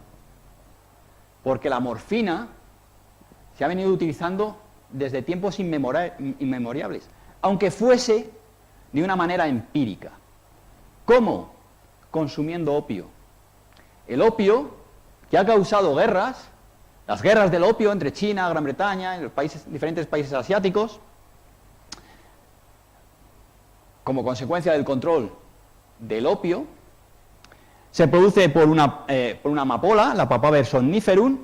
Porque la morfina se ha venido utilizando desde tiempos inmemoriales, aunque fuese de una manera empírica. ¿Cómo? Consumiendo opio. El opio, que ha causado guerras, las guerras del opio entre China, Gran Bretaña, en diferentes países asiáticos, como consecuencia del control del opio, se produce por una amapola, la Papaver somniferum,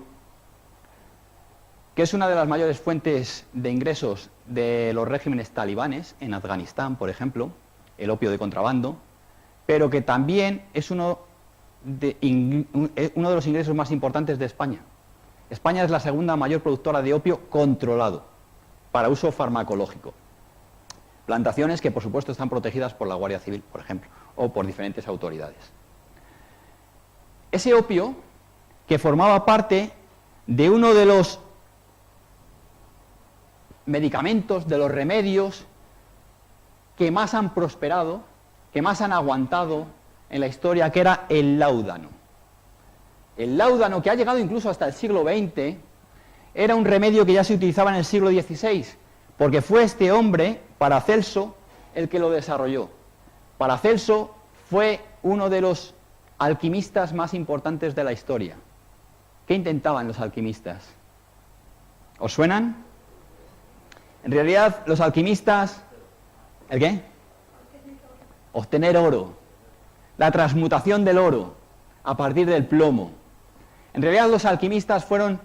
que es una de las mayores fuentes de ingresos de los regímenes talibanes, en Afganistán, por ejemplo, el opio de contrabando, pero que también es uno de los ingresos más importantes de España. España es la segunda mayor productora de opio controlado para uso farmacológico. Plantaciones que, por supuesto, están protegidas por la Guardia Civil, por ejemplo, o por diferentes autoridades. Ese opio, que formaba parte de uno de los medicamentos, de los remedios que más han prosperado, que más han aguantado en la historia, que era el láudano. El láudano, que ha llegado incluso hasta el siglo XX, era un remedio que ya se utilizaba en el siglo XVI, porque fue este hombre, Paracelso, el que lo desarrolló. Paracelso fue uno de los alquimistas más importantes de la historia. ¿Qué intentaban los alquimistas? ¿Os suenan? En realidad, los alquimistas... ¿El qué? Obtener oro. La transmutación del oro a partir del plomo. En realidad, los alquimistas fueron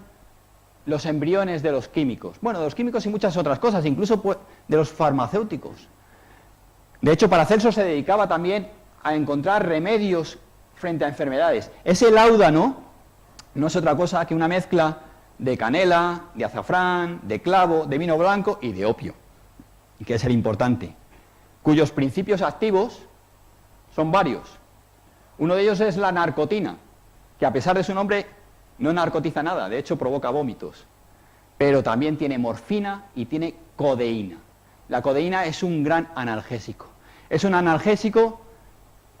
los embriones de los químicos. Bueno, de los químicos y muchas otras cosas, incluso de los farmacéuticos. De hecho, Paracelso se dedicaba también a encontrar remedios frente a enfermedades. Ese láudano no es otra cosa que una mezcla de canela, de azafrán, de clavo, de vino blanco y de opio, y que es el importante, cuyos principios activos son varios. Uno de ellos es la narcotina, que a pesar de su nombre no narcotiza nada, de hecho provoca vómitos, pero también tiene morfina y tiene codeína. La codeína es un gran analgésico. Es un analgésico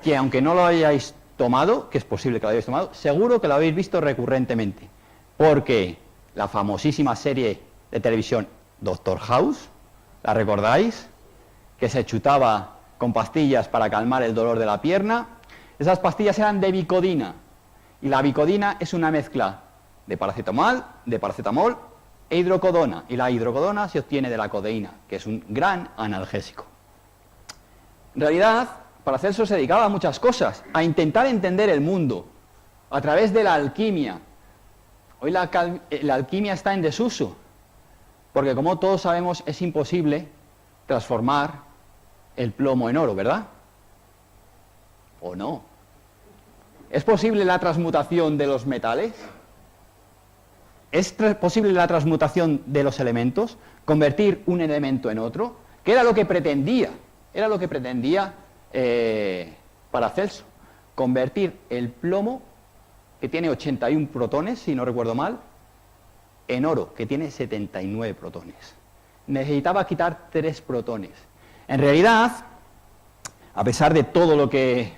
que, aunque no lo hayáis tomado, que es posible que lo hayáis tomado, seguro que lo habéis visto recurrentemente, porque la famosísima serie de televisión Doctor House, ¿la recordáis? Que se chutaba con pastillas para calmar el dolor de la pierna. Esas pastillas eran de bicodina, y la bicodina es una mezcla de paracetamol e hidrocodona, y la hidrocodona se obtiene de la codeína, que es un gran analgésico. En realidad, Paracelso se dedicaba a muchas cosas, a intentar entender el mundo a través de la alquimia. Hoy la alquimia está en desuso, porque como todos sabemos es imposible transformar el plomo en oro, ¿verdad? ¿O no? ¿Es posible la transmutación de los metales? ¿Es posible la transmutación de los elementos? ¿Convertir un elemento en otro? ¿Qué era lo que pretendía? Era lo que pretendía Paracelso. Convertir el plomo, que tiene 81 protones, si no recuerdo mal, en oro, que tiene 79 protones. Necesitaba quitar 3 protones. En realidad, a pesar de todo lo que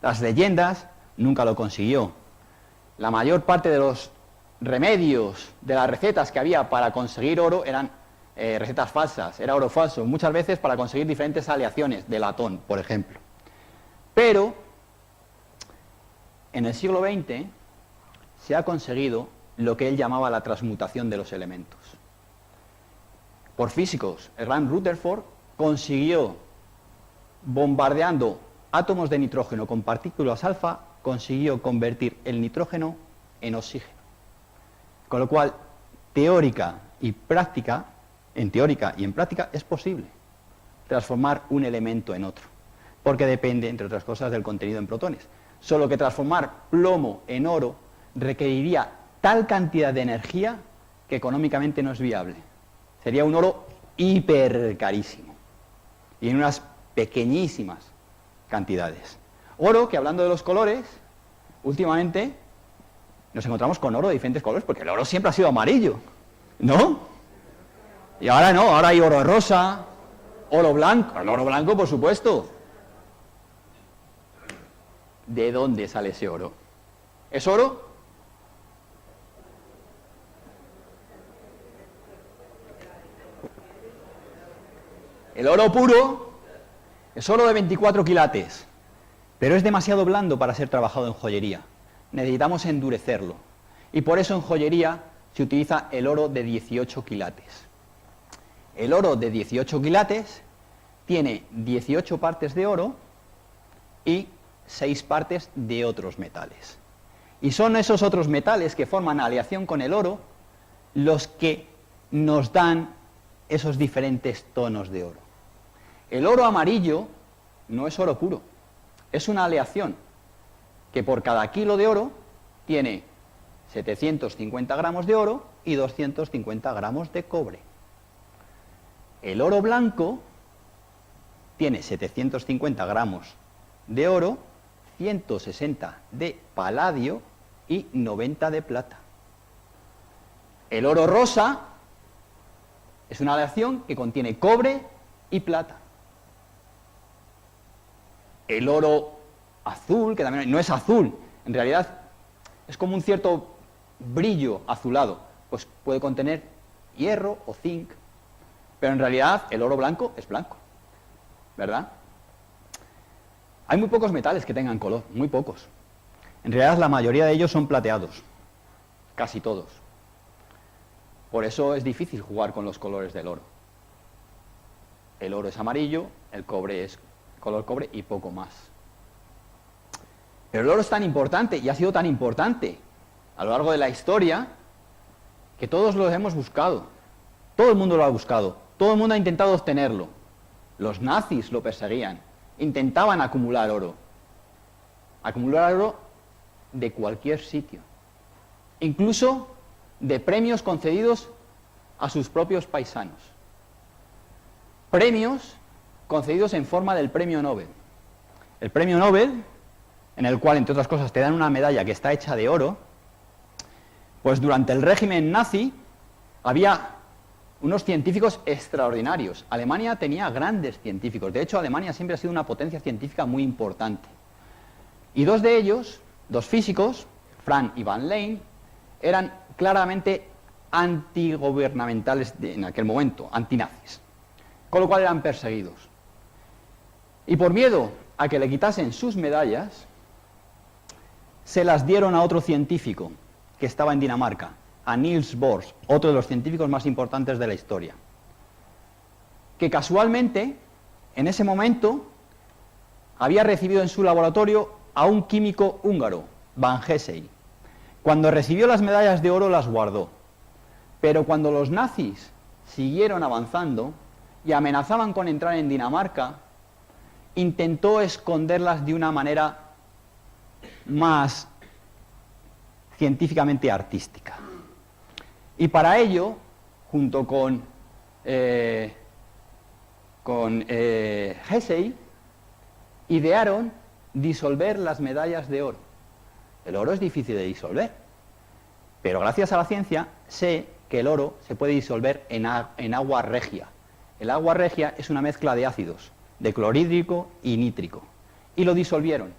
las leyendas, nunca lo consiguió. La mayor parte de los remedios, de las recetas que había para conseguir oro eran recetas falsas, era oro falso, muchas veces para conseguir diferentes aleaciones de latón, por ejemplo. Pero en el siglo XX se ha conseguido lo que él llamaba la transmutación de los elementos. Por físicos, Erland Rutherford consiguió, bombardeando átomos de nitrógeno con partículas alfa, consiguió convertir el nitrógeno en oxígeno. Con lo cual, teórica y práctica, en teórica y en práctica, es posible transformar un elemento en otro, porque depende, entre otras cosas, del contenido en protones. Solo que transformar plomo en oro requeriría tal cantidad de energía que económicamente no es viable. Sería un oro hiper carísimo y en unas pequeñísimas cantidades. Oro, que hablando de los colores, últimamente nos encontramos con oro de diferentes colores, porque el oro siempre ha sido amarillo, ¿no? Y ahora no, ahora hay oro rosa, oro blanco, el oro blanco por supuesto. ¿De dónde sale ese oro? ¿Es oro? El oro puro es oro de 24 quilates, pero es demasiado blando para ser trabajado en joyería. Necesitamos endurecerlo. Y por eso en joyería se utiliza el oro de 18 quilates. El oro de 18 quilates tiene 18 partes de oro y 6 partes de otros metales. Y son esos otros metales que forman aleación con el oro los que nos dan esos diferentes tonos de oro. El oro amarillo no es oro puro, es una aleación que por cada kilo de oro tiene 750 gramos de oro y 250 gramos de cobre. El oro blanco tiene 750 gramos de oro, 160 de paladio y 90 de plata. El oro rosa es una aleación que contiene cobre y plata. El oro azul, que también no es azul, en realidad es como un cierto brillo azulado, pues puede contener hierro o zinc, pero en realidad el oro blanco es blanco, ¿verdad? Hay muy pocos metales que tengan color, muy pocos. En realidad la mayoría de ellos son plateados, casi todos. Por eso es difícil jugar con los colores del oro. El oro es amarillo, el cobre es color cobre y poco más. Pero el oro es tan importante y ha sido tan importante a lo largo de la historia que todos lo hemos buscado. Todo el mundo lo ha buscado, todo el mundo ha intentado obtenerlo. Los nazis lo perseguían, intentaban acumular oro de cualquier sitio, incluso de premios concedidos a sus propios paisanos. Premios concedidos en forma del premio Nobel. El premio Nobel, en el cual, entre otras cosas, te dan una medalla que está hecha de oro, pues durante el régimen nazi había unos científicos extraordinarios. Alemania tenía grandes científicos. De hecho, Alemania siempre ha sido una potencia científica muy importante. Y dos de ellos, dos físicos, Frank y Van Leyen, eran claramente antigubernamentales en aquel momento, antinazis, con lo cual eran perseguidos. Y por miedo a que le quitasen sus medallas, se las dieron a otro científico que estaba en Dinamarca, a Niels Bohr, otro de los científicos más importantes de la historia, que casualmente, en ese momento, había recibido en su laboratorio a un químico húngaro, Van Hessey. Cuando recibió las medallas de oro las guardó, pero cuando los nazis siguieron avanzando y amenazaban con entrar en Dinamarca, intentó esconderlas de una manera más científicamente artística. Y para ello, junto con Hessey, idearon disolver las medallas de oro. El oro es difícil de disolver, pero gracias a la ciencia sé que el oro se puede disolver en agua regia. El agua regia es una mezcla de ácidos, de clorhídrico y nítrico, y lo disolvieron.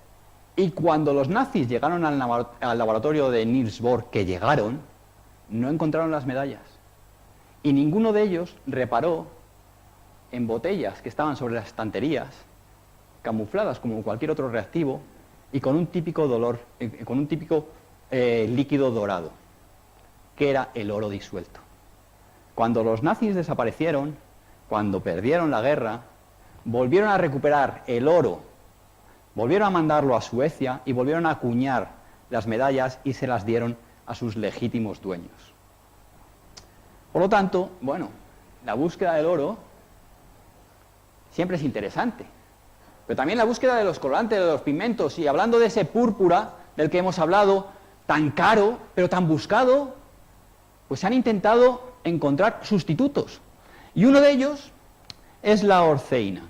Y cuando los nazis llegaron al laboratorio de Niels Bohr, que llegaron, no encontraron las medallas. Y ninguno de ellos reparó en botellas que estaban sobre las estanterías, camufladas como cualquier otro reactivo, y con un típico líquido dorado, que era el oro disuelto. Cuando los nazis desaparecieron, cuando perdieron la guerra, volvieron a recuperar el oro, volvieron a mandarlo a Suecia y volvieron a acuñar las medallas y se las dieron a sus legítimos dueños. Por lo tanto, bueno, la búsqueda del oro siempre es interesante, pero también la búsqueda de los colorantes, de los pigmentos, y hablando de ese púrpura del que hemos hablado, tan caro, pero tan buscado, pues se han intentado encontrar sustitutos. Y uno de ellos es la orceína.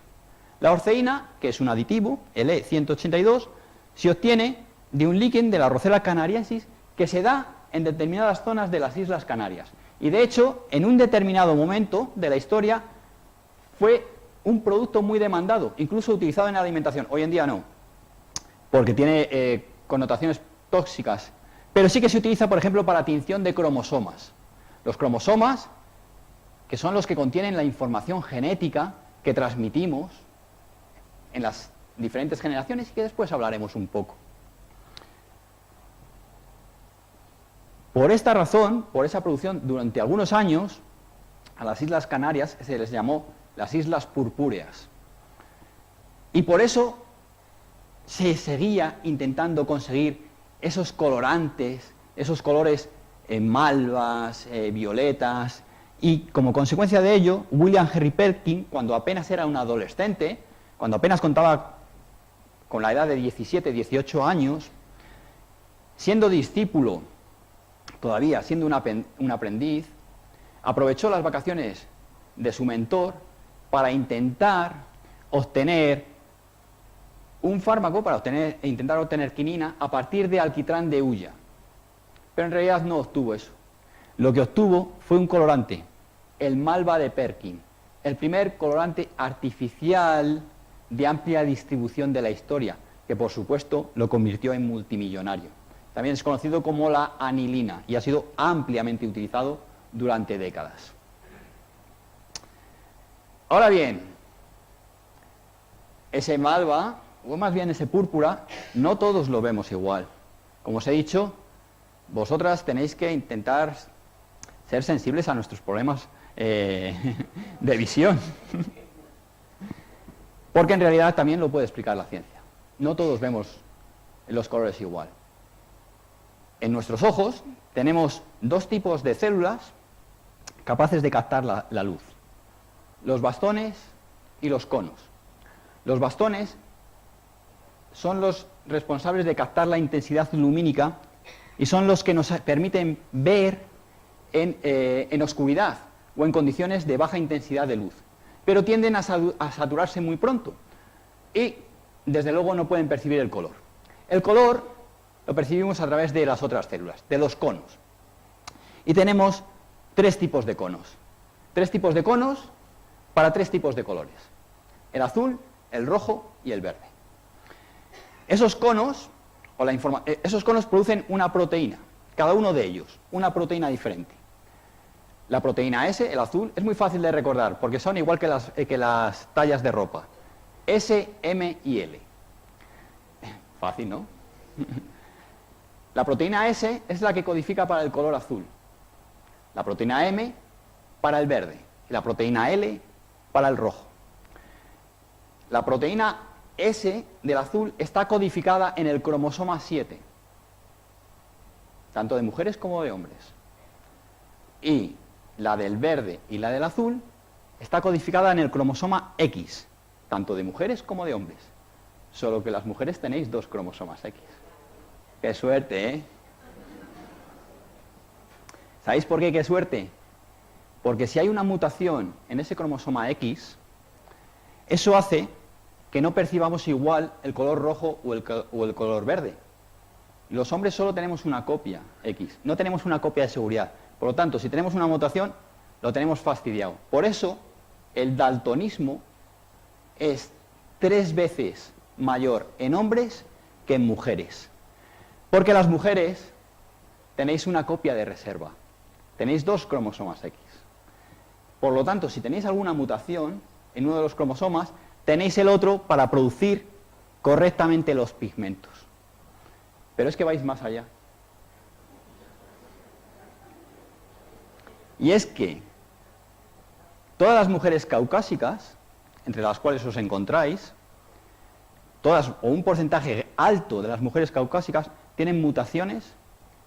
La orceína, que es un aditivo, el E182, se obtiene de un líquen de la Roccella canariensis que se da en determinadas zonas de las Islas Canarias. Y de hecho, en un determinado momento de la historia, fue un producto muy demandado, incluso utilizado en la alimentación. Hoy en día no, porque tiene connotaciones tóxicas, pero sí que se utiliza, por ejemplo, para tinción de cromosomas. Los cromosomas, que son los que contienen la información genética que transmitimos en las diferentes generaciones y que después hablaremos un poco. Por esta razón, por esa producción, durante algunos años, a las Islas Canarias se les llamó las Islas Purpúreas. Y por eso se seguía intentando conseguir esos colorantes, esos colores malvas, violetas, y como consecuencia de ello, William Henry Perkin, cuando apenas era un adolescente, cuando apenas contaba con la edad de 17, 18 años, siendo discípulo, todavía siendo un aprendiz, aprovechó las vacaciones de su mentor para intentar obtener un fármaco, para intentar obtener quinina a partir de alquitrán de hulla. Pero en realidad no obtuvo eso. Lo que obtuvo fue un colorante, el malva de Perkin, el primer colorante artificial de amplia distribución de la historia, que por supuesto lo convirtió en multimillonario. También es conocido como la anilina y ha sido ampliamente utilizado durante décadas. Ahora bien, ese malva, o más bien ese púrpura, no todos lo vemos igual. Como os he dicho, vosotras tenéis que intentar ser sensibles a nuestros problemas de visión. Porque en realidad también lo puede explicar la ciencia. No todos vemos los colores igual. En nuestros ojos tenemos dos tipos de células capaces de captar la luz: los bastones y los conos. Los bastones son los responsables de captar la intensidad lumínica y son los que nos permiten ver en oscuridad o en condiciones de baja intensidad de luz, pero tienden a saturarse muy pronto y desde luego no pueden percibir el color. El color lo percibimos a través de las otras células, de los conos, y tenemos tres tipos de conos para tres tipos de colores: el azul, el rojo y el verde. Esos conos producen una proteína, cada uno de ellos, una proteína diferente. La proteína S, el azul, es muy fácil de recordar porque son igual que las tallas de ropa: S, M y L. Fácil, ¿no? La proteína S es la que codifica para el color azul, la proteína M para el verde y la proteína L para el rojo. La proteína S del azul está codificada en el cromosoma 7, tanto de mujeres como de hombres. Y la del verde y la del azul está codificada en el cromosoma X, tanto de mujeres como de hombres. Solo que las mujeres tenéis dos cromosomas X. ¡Qué suerte, eh! ¿Sabéis por qué? ¡Qué suerte! Porque si hay una mutación en ese cromosoma X, eso hace que no percibamos igual el color rojo o el color verde. Los hombres solo tenemos una copia X, no tenemos una copia de seguridad. Por lo tanto, si tenemos una mutación, lo tenemos fastidiado. Por eso, el daltonismo es 3 veces mayor en hombres que en mujeres. Porque las mujeres tenéis una copia de reserva. Tenéis 2 cromosomas X. Por lo tanto, si tenéis alguna mutación en uno de los cromosomas, tenéis el otro para producir correctamente los pigmentos. Pero es que vais más allá. Y es que todas las mujeres caucásicas, entre las cuales os encontráis, todas o un porcentaje alto de las mujeres caucásicas tienen mutaciones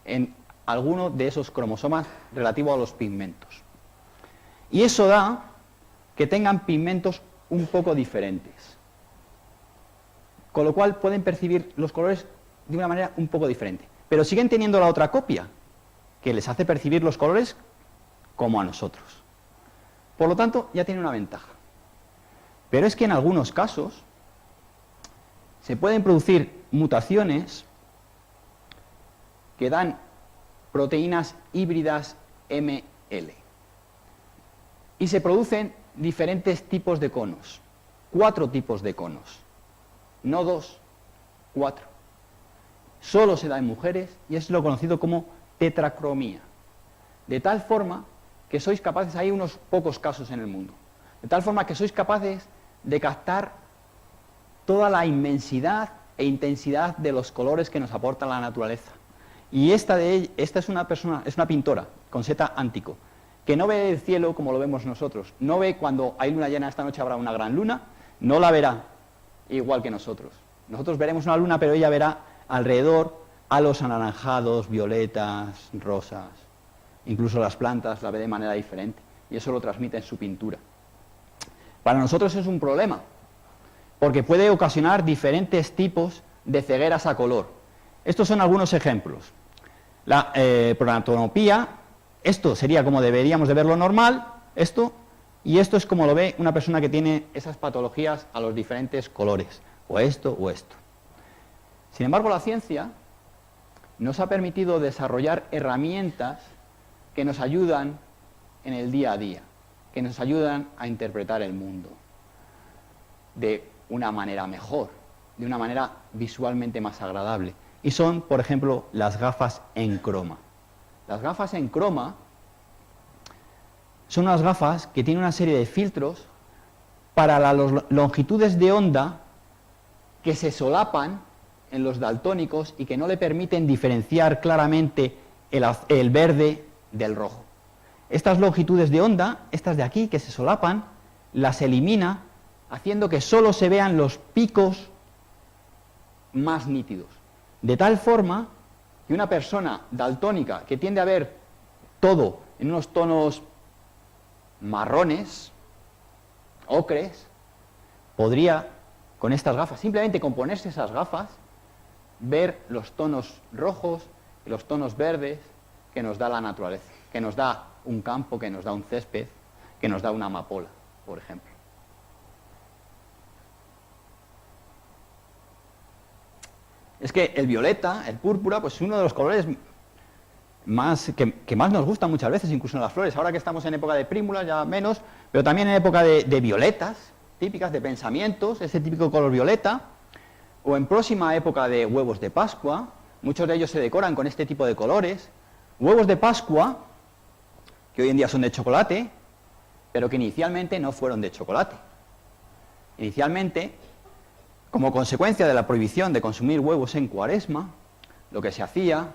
en alguno de esos cromosomas relativo a los pigmentos. Y eso da que tengan pigmentos un poco diferentes. Con lo cual pueden percibir los colores de una manera un poco diferente. Pero siguen teniendo la otra copia, que les hace percibir los colores como a nosotros. Por lo tanto, ya tiene una ventaja. Pero es que en algunos casos se pueden producir mutaciones que dan proteínas híbridas ML. Y se producen diferentes tipos de conos. 4 tipos de conos. No 2, 4. Solo se da en mujeres y es lo conocido como tetracromía. De tal forma que sois capaces, hay unos pocos casos en el mundo, de tal forma que sois capaces de captar toda la inmensidad e intensidad de los colores que nos aporta la naturaleza. Y esta es una persona, es una pintora, Concetta Antico, que no ve el cielo como lo vemos nosotros, no ve cuando hay luna llena, esta noche habrá una gran luna, no la verá igual que nosotros. Nosotros veremos una luna, pero ella verá alrededor halos anaranjados, violetas, rosas, incluso las plantas la ve de manera diferente, y eso lo transmite en su pintura. Para nosotros es un problema, porque puede ocasionar diferentes tipos de cegueras a color. Estos son algunos ejemplos. La pronatonopía, esto sería como deberíamos de verlo normal, esto, y esto es como lo ve una persona que tiene esas patologías a los diferentes colores, o esto o esto. Sin embargo, la ciencia nos ha permitido desarrollar herramientas que nos ayudan en el día a día, que nos ayudan a interpretar el mundo de una manera mejor, de una manera visualmente más agradable. Y son, por ejemplo, las gafas en croma. Las gafas en croma son unas gafas que tienen una serie de filtros para las longitudes de onda que se solapan en los daltónicos y que no le permiten diferenciar claramente el verde del rojo. Estas longitudes de onda, estas de aquí que se solapan, las elimina haciendo que solo se vean los picos más nítidos. De tal forma que una persona daltónica que tiende a ver todo en unos tonos marrones, ocres, podría, con estas gafas, simplemente con ponerse esas gafas, ver los tonos rojos y los tonos verdes que nos da la naturaleza, que nos da un campo, que nos da un césped, que nos da una amapola, por ejemplo. Es que el violeta, el púrpura, pues es uno de los colores que más nos gusta muchas veces, incluso en las flores. Ahora que estamos en época de prímulas, ya menos, pero también en época de violetas, típicas de pensamientos, ese típico color violeta, o en próxima época de huevos de Pascua, muchos de ellos se decoran con este tipo de colores. Huevos de Pascua, que hoy en día son de chocolate, pero que inicialmente no fueron de chocolate. Inicialmente, como consecuencia de la prohibición de consumir huevos en Cuaresma, lo que se hacía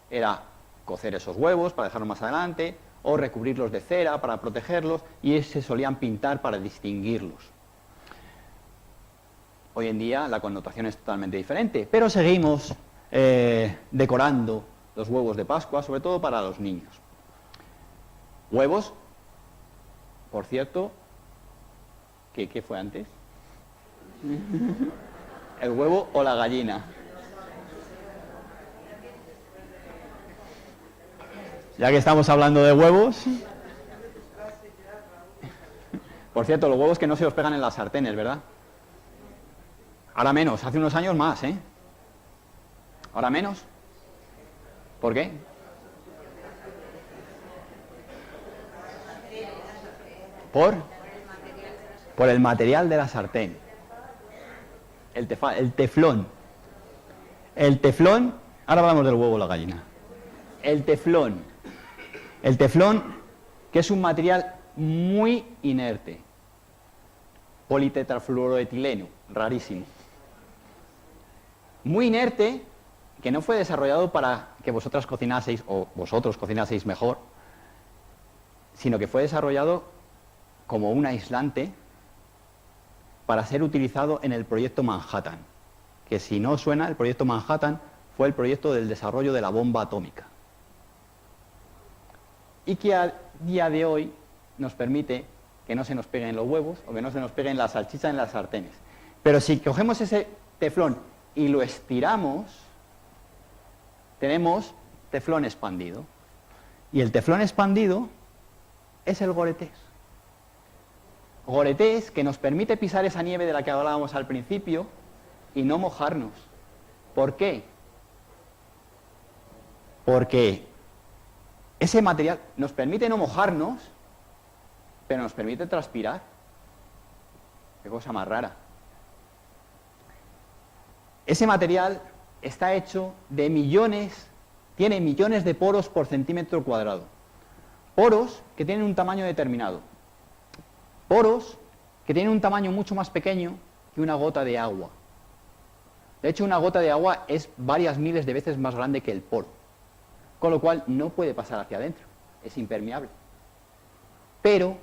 era cocer esos huevos para dejarlos más adelante, o recubrirlos de cera para protegerlos, y se solían pintar para distinguirlos. Hoy en día la connotación es totalmente diferente, pero seguimos decorando los huevos de Pascua, sobre todo para los niños. Huevos, por cierto, ¿qué fue antes? ¿El huevo o la gallina? Ya que estamos hablando de huevos. Por cierto, los huevos que no se os pegan en las sartenes, ¿verdad? Ahora menos, hace unos años más, ¿eh? ¿Ahora menos? ¿Por qué? Por el material de la sartén. El teflón. El teflón, ahora hablamos del huevo o la gallina. El teflón, que es un material muy inerte. Politetrafluoroetileno, rarísimo. Muy inerte, que no fue desarrollado para que vosotras cocinaseis, o vosotros cocinaseis mejor, sino que fue desarrollado como un aislante para ser utilizado en el proyecto Manhattan, que si no os suena, el proyecto Manhattan fue el proyecto del desarrollo de la bomba atómica. Y que a día de hoy nos permite que no se nos peguen los huevos o que no se nos peguen las salchichas en las sartenes. Pero si cogemos ese teflón y lo estiramos, tenemos teflón expandido. Y el teflón expandido es el Gore-Tex. Gore-Tex que nos permite pisar esa nieve de la que hablábamos al principio y no mojarnos. ¿Por qué? Porque ese material nos permite no mojarnos, pero nos permite transpirar. Qué cosa más rara. Ese material está hecho de millones, tiene millones de poros por centímetro cuadrado. Poros que tienen un tamaño determinado. Poros que tienen un tamaño mucho más pequeño que una gota de agua. De hecho, una gota de agua es varias miles de veces más grande que el poro, con lo cual no puede pasar hacia adentro, es impermeable. Pero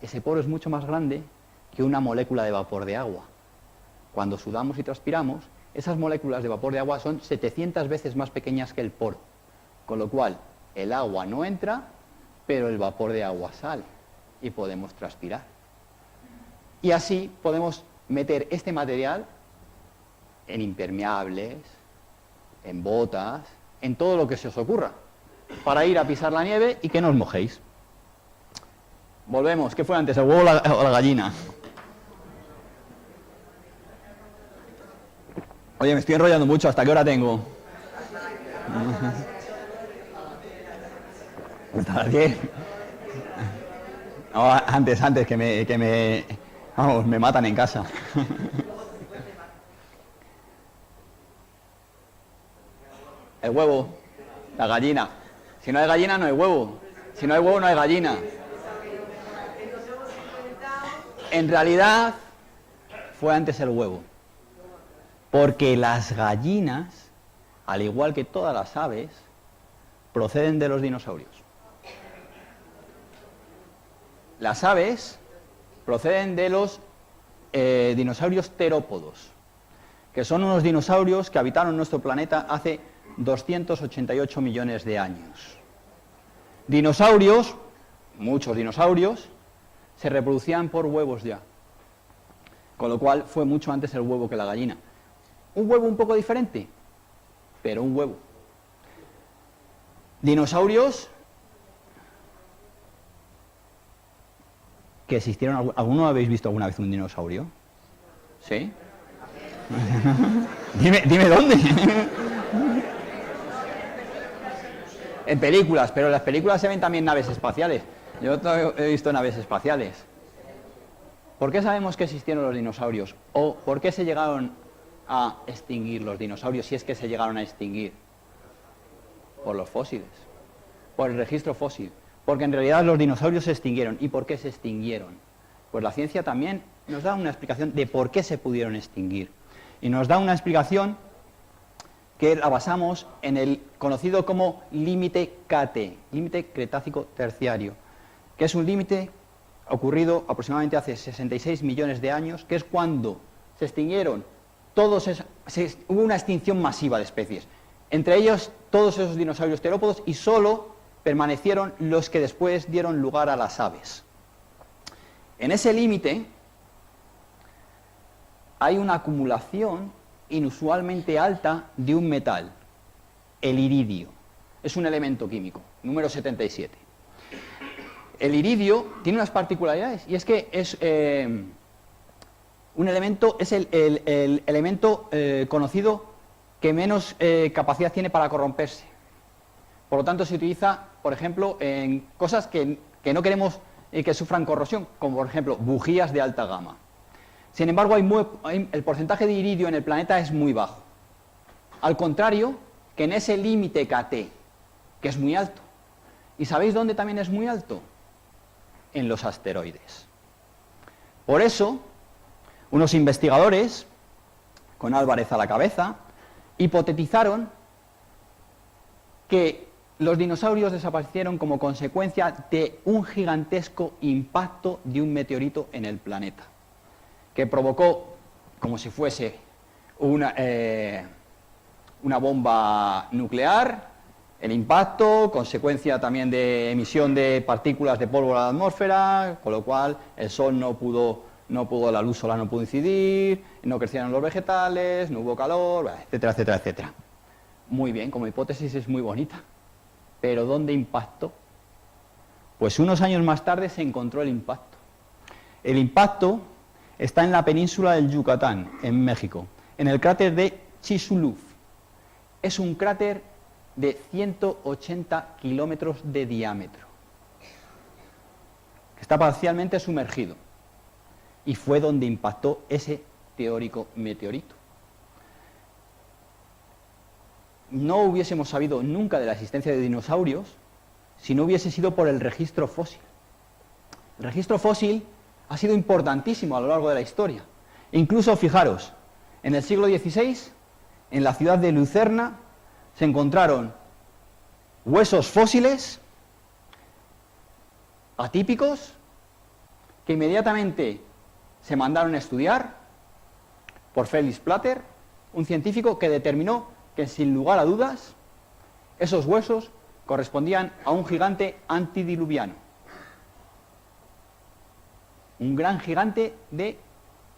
ese poro es mucho más grande que una molécula de vapor de agua. Cuando sudamos y transpiramos, esas moléculas de vapor de agua son 700 veces más pequeñas que el poro, con lo cual el agua no entra, pero el vapor de agua sale y podemos transpirar. Y así podemos meter este material en impermeables, en botas, en todo lo que se os ocurra, para ir a pisar la nieve y que no os mojéis. Volvemos, ¿qué fue antes, el huevo o la gallina? Oye, me estoy enrollando mucho, ¿hasta qué hora tengo? ¿Hasta las 10? No, antes, vamos, me matan en casa. El huevo, la gallina. Si no hay gallina, no hay huevo. Si no hay huevo, no hay gallina. En realidad, fue antes el huevo. Porque las gallinas, al igual que todas las aves, proceden de los dinosaurios. Las aves proceden de los dinosaurios terópodos, que son unos dinosaurios que habitaron nuestro planeta hace 288 millones de años. Dinosaurios, muchos dinosaurios, se reproducían por huevos ya, con lo cual fue mucho antes el huevo que la gallina. Un huevo un poco diferente, pero un huevo. Dinosaurios que existieron. ¿Alguno habéis visto alguna vez un dinosaurio? ¿Sí? dime dónde. En películas, pero en las películas se ven también naves espaciales. Yo he visto naves espaciales. ¿Por qué sabemos que existieron los dinosaurios? ¿O por qué se llegaron a extinguir los dinosaurios, si es que se llegaron a extinguir? Por los fósiles, por el registro fósil. Porque en realidad los dinosaurios se extinguieron. ¿Y por qué se extinguieron? Pues la ciencia también nos da una explicación de por qué se pudieron extinguir. Y nos da una explicación que la basamos en el conocido como límite KT, límite Cretácico terciario, que es un límite ocurrido aproximadamente hace 66 millones de años, que es cuando se extinguieron hubo una extinción masiva de especies, entre ellos todos esos dinosaurios terópodos, y solo permanecieron los que después dieron lugar a las aves. En ese límite hay una acumulación inusualmente alta de un metal, el iridio. Es un elemento químico. número 77. El iridio tiene unas particularidades, y es que es un elemento, es el elemento conocido que menos capacidad tiene para corromperse. Por lo tanto, se utiliza, por ejemplo, en cosas que no queremos que sufran corrosión, como por ejemplo bujías de alta gama. Sin embargo, el porcentaje de iridio en el planeta es muy bajo. Al contrario que en ese límite KT, que es muy alto. ¿Y sabéis dónde también es muy alto? En los asteroides. Por eso, unos investigadores, con Álvarez a la cabeza, hipotetizaron que los dinosaurios desaparecieron como consecuencia de un gigantesco impacto de un meteorito en el planeta, que provocó, como si fuese una bomba nuclear, el impacto, consecuencia también de emisión de partículas de polvo a la atmósfera, con lo cual el Sol la luz solar no pudo incidir, no crecieron los vegetales, no hubo calor, etcétera, etcétera, etcétera. Muy bien, como hipótesis es muy bonita. ¿Pero dónde impactó? Pues unos años más tarde se encontró el impacto. El impacto está en la península del Yucatán, en México, en el cráter de Chicxulub. Es un cráter de 180 kilómetros de diámetro, que está parcialmente sumergido, y fue donde impactó ese teórico meteorito. No hubiésemos sabido nunca de la existencia de dinosaurios si no hubiese sido por el registro fósil. El registro fósil ha sido importantísimo a lo largo de la historia. Incluso, fijaros, en el siglo XVI, en la ciudad de Lucerna, se encontraron huesos fósiles atípicos que inmediatamente se mandaron a estudiar por Felix Plater, un científico que determinó que, sin lugar a dudas, esos huesos correspondían a un gigante antidiluviano. Un gran gigante de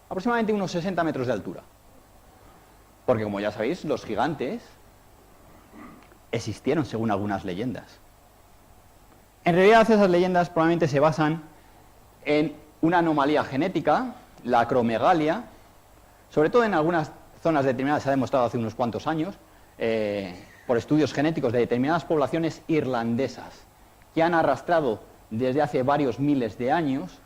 aproximadamente unos 60 metros de altura. Porque, como ya sabéis, los gigantes existieron según algunas leyendas. En realidad, esas leyendas probablemente se basan en una anomalía genética, la acromegalia, sobre todo en algunas zonas determinadas. Se ha demostrado hace unos cuantos años, por estudios genéticos de determinadas poblaciones irlandesas, que han arrastrado desde hace varios miles de años,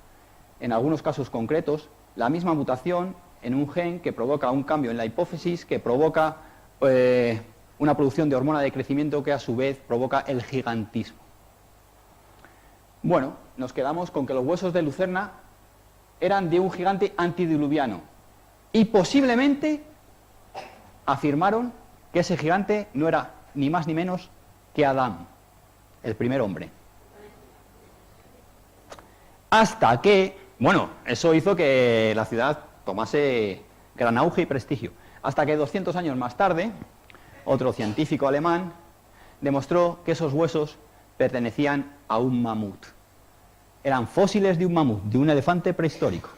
en algunos casos concretos, la misma mutación en un gen que provoca un cambio en la hipófisis, que provoca una producción de hormona de crecimiento que a su vez provoca el gigantismo. Bueno, nos quedamos con que los huesos de Lucerna eran de un gigante antidiluviano, y posiblemente afirmaron que ese gigante no era ni más ni menos que Adán, el primer hombre. Hasta que, bueno, eso hizo que la ciudad tomase gran auge y prestigio. Hasta que 200 años más tarde, otro científico alemán demostró que esos huesos pertenecían a un mamut. Eran fósiles de un mamut, de un elefante prehistórico.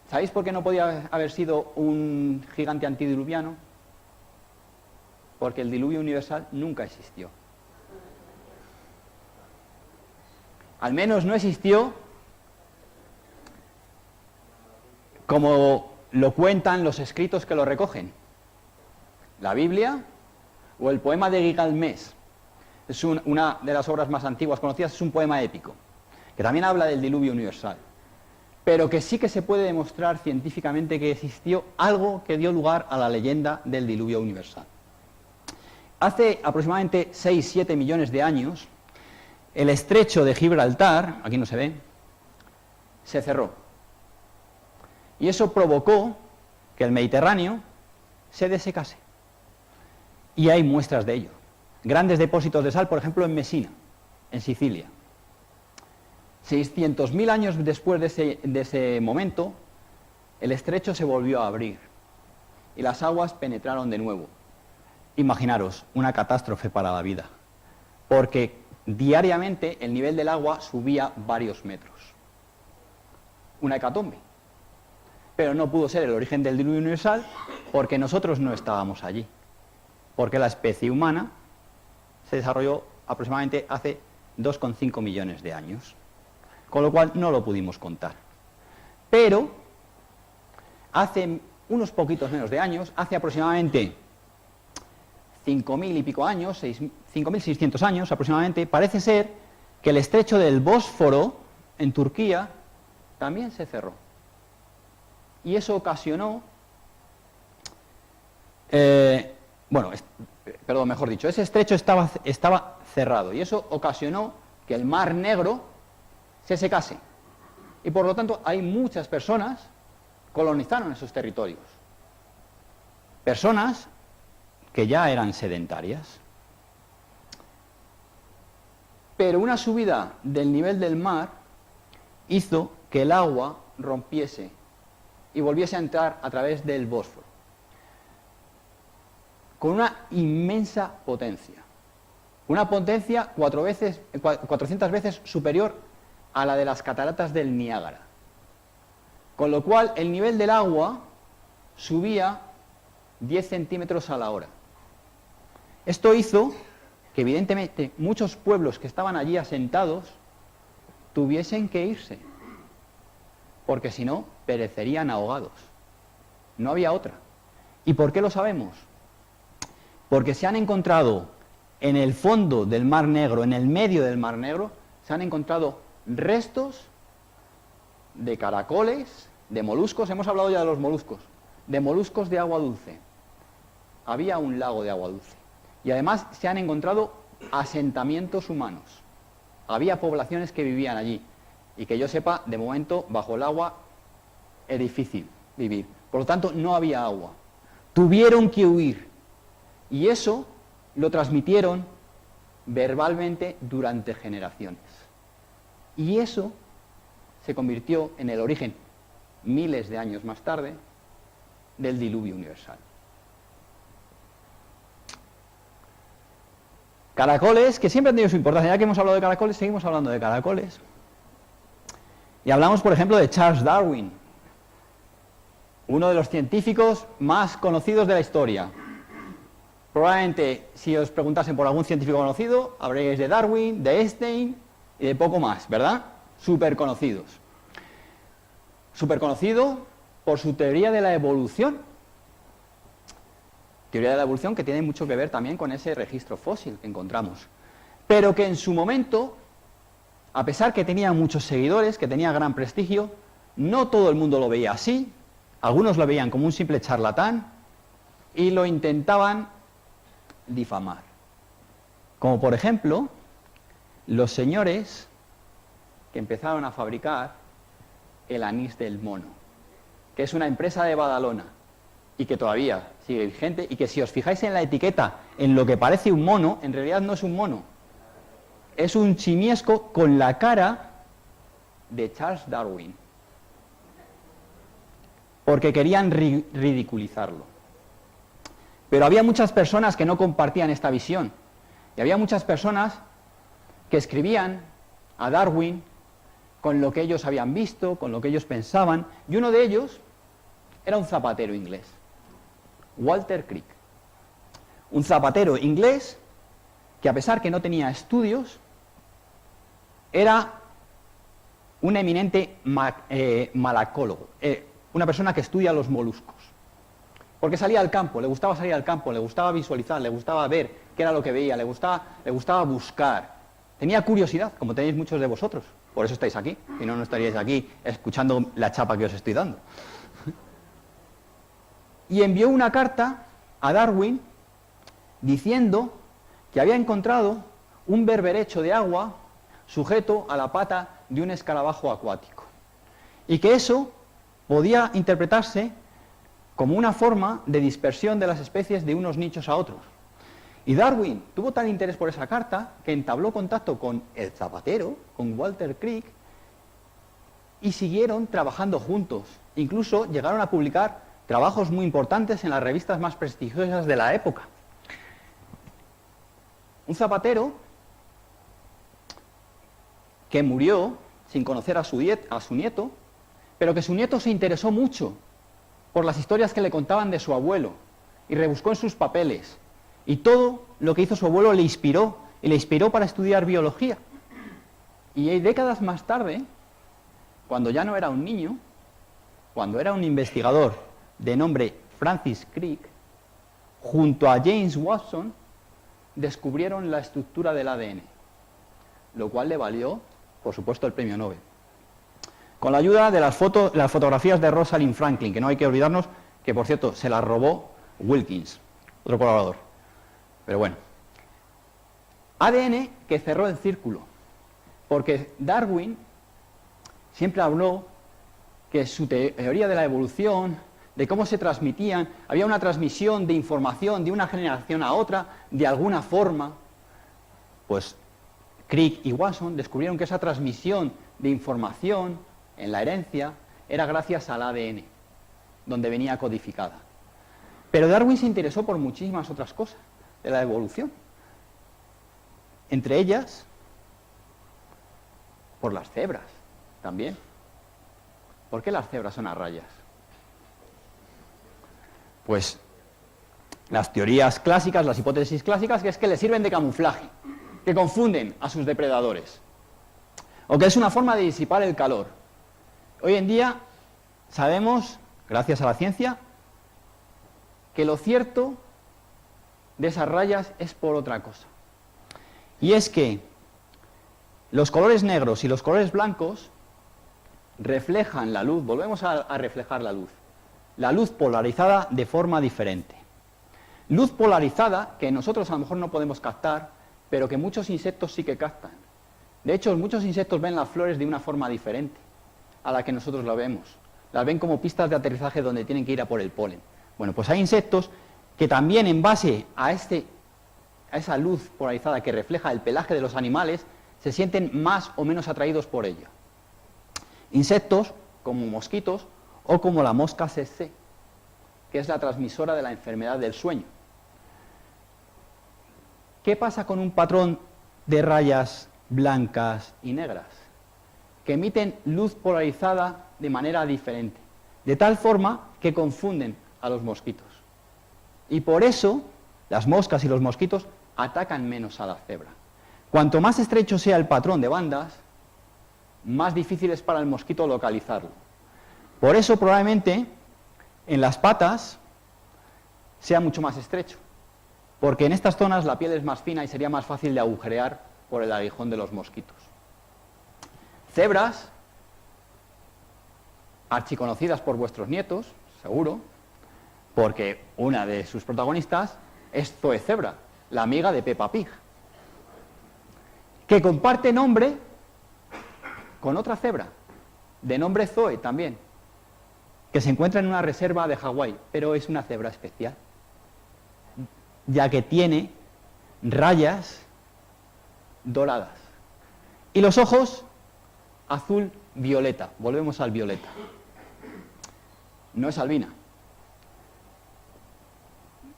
¿Sabéis por qué no podía haber sido un gigante antidiluviano? Porque el diluvio universal nunca existió. Al menos no existió como lo cuentan los escritos que lo recogen. La Biblia o el poema de Gilgamesh. Es una de las obras más antiguas conocidas, es un poema épico, que también habla del diluvio universal, pero que sí que se puede demostrar científicamente que existió algo que dio lugar a la leyenda del diluvio universal. Hace aproximadamente 6-7 millones de años, el estrecho de Gibraltar, aquí no se ve, se cerró. Y eso provocó que el Mediterráneo se desecase. Y hay muestras de ello. Grandes depósitos de sal, por ejemplo, en Mesina, en Sicilia. 600.000 años después de ese momento, el estrecho se volvió a abrir y las aguas penetraron de nuevo. Imaginaros, una catástrofe para la vida, porque diariamente el nivel del agua subía varios metros. Una hecatombe. Pero no pudo ser el origen del diluvio universal porque nosotros no estábamos allí. porque la especie humana se desarrolló aproximadamente hace 2,5 millones de años, con lo cual no lo pudimos contar. Pero hace unos poquitos menos de años, hace aproximadamente 5.000 y pico años, 5.600 años aproximadamente, parece ser que el estrecho del Bósforo en Turquía también se cerró. Y eso ocasionó, mejor dicho, ese estrecho estaba cerrado y eso ocasionó que el Mar Negro se secase. Y por lo tanto hay muchas personas colonizaron esos territorios. Personas que ya eran sedentarias. Pero una subida del nivel del mar hizo que el agua rompiese y volviese a entrar a través del Bósforo, con una inmensa potencia. Una potencia 400 veces superior a la de las cataratas del Niágara. Con lo cual el nivel del agua subía 10 centímetros a la hora. Esto hizo que evidentemente muchos pueblos que estaban allí asentados tuviesen que irse, porque si no perecerían ahogados. No había otra. ¿Y por qué lo sabemos? Porque se han encontrado en el fondo del Mar Negro, en el medio del Mar Negro, se han encontrado restos de caracoles, de moluscos, hemos hablado ya de los moluscos, de moluscos de agua dulce. Había un lago de agua dulce. Y además se han encontrado asentamientos humanos. Había poblaciones que vivían allí. Y que yo sepa, de momento, bajo el agua es difícil vivir. Por lo tanto, no había agua. Tuvieron que huir. Y eso lo transmitieron verbalmente durante generaciones. Y eso se convirtió en el origen, miles de años más tarde, del diluvio universal. Caracoles, que siempre han tenido su importancia. Ya que hemos hablado de caracoles, seguimos hablando de caracoles. Y hablamos, por ejemplo, de Charles Darwin, uno de los científicos más conocidos de la historia. Probablemente, si os preguntasen por algún científico conocido, habréis de Darwin, de Einstein y de poco más, ¿verdad? Súper conocidos. Súper conocido por su teoría de la evolución. Teoría de la evolución que tiene mucho que ver también con ese registro fósil que encontramos. Pero que en su momento, a pesar que tenía muchos seguidores, que tenía gran prestigio, no todo el mundo lo veía así. Algunos lo veían como un simple charlatán y lo intentaban difamar. Como por ejemplo, los señores que empezaron a fabricar el anís del mono, que es una empresa de Badalona y que todavía sigue vigente y que si os fijáis en la etiqueta, en lo que parece un mono, en realidad no es un mono. Es un simiesco con la cara de Charles Darwin. Porque querían ridiculizarlo. Pero había muchas personas que no compartían esta visión. Y había muchas personas que escribían a Darwin con lo que ellos habían visto, con lo que ellos pensaban. Y uno de ellos era un zapatero inglés, Walter Crick. Un zapatero inglés que, a pesar que no tenía estudios, era un eminente malacólogo, una persona que estudia los moluscos. Porque salía al campo, le gustaba salir al campo, le gustaba visualizar, le gustaba ver qué era lo que veía, le gustaba buscar. Tenía curiosidad, como tenéis muchos de vosotros. Por eso estáis aquí, si no, no estaríais aquí escuchando la chapa que os estoy dando. Y envió una carta a Darwin diciendo que había encontrado un berberecho de agua sujeto a la pata de un escarabajo acuático. Y que eso podía interpretarse como una forma de dispersión de las especies de unos nichos a otros. Y Darwin tuvo tal interés por esa carta que entabló contacto con el zapatero, con Walter Crick, y siguieron trabajando juntos. Incluso llegaron a publicar trabajos muy importantes en las revistas más prestigiosas de la época. Un zapatero que murió sin conocer a su nieto, pero que su nieto se interesó mucho por las historias que le contaban de su abuelo y rebuscó en sus papeles Y todo lo que hizo su abuelo le inspiró, y le inspiró para estudiar biología. Y décadas más tarde, cuando ya no era un niño, cuando era un investigador de nombre Francis Crick, junto a James Watson, descubrieron la estructura del ADN, lo cual le valió, por supuesto, el premio Nobel. Con la ayuda de las fotografías de Rosalind Franklin, que no hay que olvidarnos, que por cierto se las robó Wilkins, otro colaborador. Pero bueno, ADN que cerró el círculo, porque Darwin siempre habló que su teoría de la evolución, de cómo se transmitían, había una transmisión de información de una generación a otra, de alguna forma. Pues Crick y Watson descubrieron que esa transmisión de información en la herencia era gracias al ADN, donde venía codificada. Pero Darwin se interesó por muchísimas otras cosas de la evolución. Entre ellas, por las cebras también. ¿Por qué las cebras son a rayas? Pues las teorías clásicas, las hipótesis clásicas, que es que les sirven de camuflaje, que confunden a sus depredadores, o que es una forma de disipar el calor. Hoy en día sabemos, gracias a la ciencia, que lo cierto de esas rayas es por otra cosa. Y es que los colores negros y los colores blancos reflejan la luz, volvemos a reflejar la luz polarizada de forma diferente. Luz polarizada que nosotros a lo mejor no podemos captar, pero que muchos insectos sí que captan. De hecho, muchos insectos ven las flores de una forma diferente a la que nosotros la vemos. Las ven como pistas de aterrizaje donde tienen que ir a por el polen. Bueno, pues hay insectos que también en base a esa luz polarizada que refleja el pelaje de los animales, se sienten más o menos atraídos por ella. Insectos como mosquitos o como la mosca tsetse, que es la transmisora de la enfermedad del sueño. ¿Qué pasa con un patrón de rayas blancas y negras? Que emiten luz polarizada de manera diferente, de tal forma que confunden a los mosquitos. Y por eso las moscas y los mosquitos atacan menos a la cebra. Cuanto más estrecho sea el patrón de bandas, más difícil es para el mosquito localizarlo. Por eso probablemente en las patas sea mucho más estrecho, porque en estas zonas la piel es más fina y sería más fácil de agujerear por el aguijón de los mosquitos. Cebras, archiconocidas por vuestros nietos, seguro, porque una de sus protagonistas es Zoe Zebra, la amiga de Peppa Pig, que comparte nombre con otra cebra, de nombre Zoe también, que se encuentra en una reserva de Hawái, pero es una cebra especial, ya que tiene rayas doradas. Y los ojos azul violeta, volvemos al violeta. No es albina.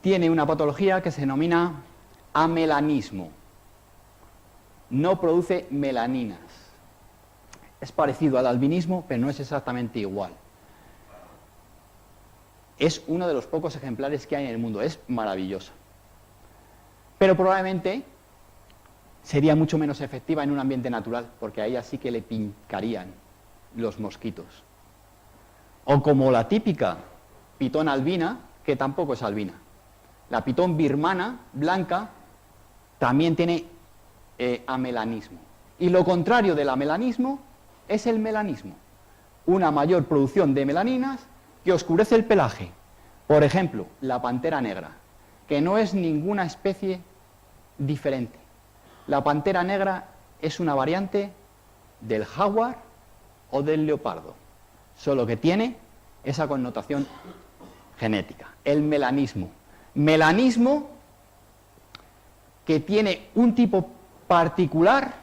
Tiene una patología que se denomina amelanismo. No produce melaninas. Es parecido al albinismo, pero no es exactamente igual. Es uno de los pocos ejemplares que hay en el mundo. Es maravillosa. Pero probablemente sería mucho menos efectiva en un ambiente natural, porque a ella sí que le picarían los mosquitos. O como la típica pitón albina, que tampoco es albina. La pitón birmana, blanca, también tiene amelanismo. Y lo contrario del amelanismo es el melanismo. Una mayor producción de melaninas que oscurece el pelaje. Por ejemplo, la pantera negra, que no es ninguna especie diferente. La pantera negra es una variante del jaguar o del leopardo, solo que tiene esa connotación genética, el melanismo. Melanismo que tiene un tipo particular,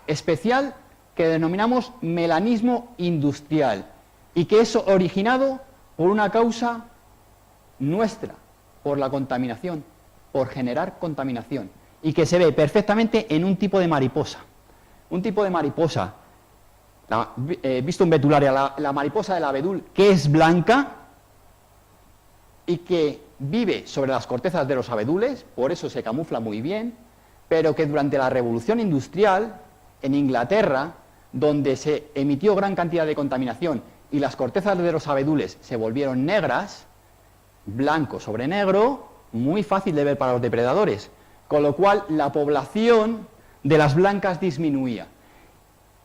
especial, que denominamos melanismo industrial, y que es originado por una causa nuestra, por la contaminación, por generar contaminación, y que se ve perfectamente en un tipo de mariposa. Un tipo de mariposa, visto en Betularia, la mariposa del abedul, que es blanca y que vive sobre las cortezas de los abedules, por eso se camufla muy bien, pero que durante la Revolución Industrial, en Inglaterra, donde se emitió gran cantidad de contaminación y las cortezas de los abedules se volvieron negras, blanco sobre negro, muy fácil de ver para los depredadores, con lo cual la población de las blancas disminuía.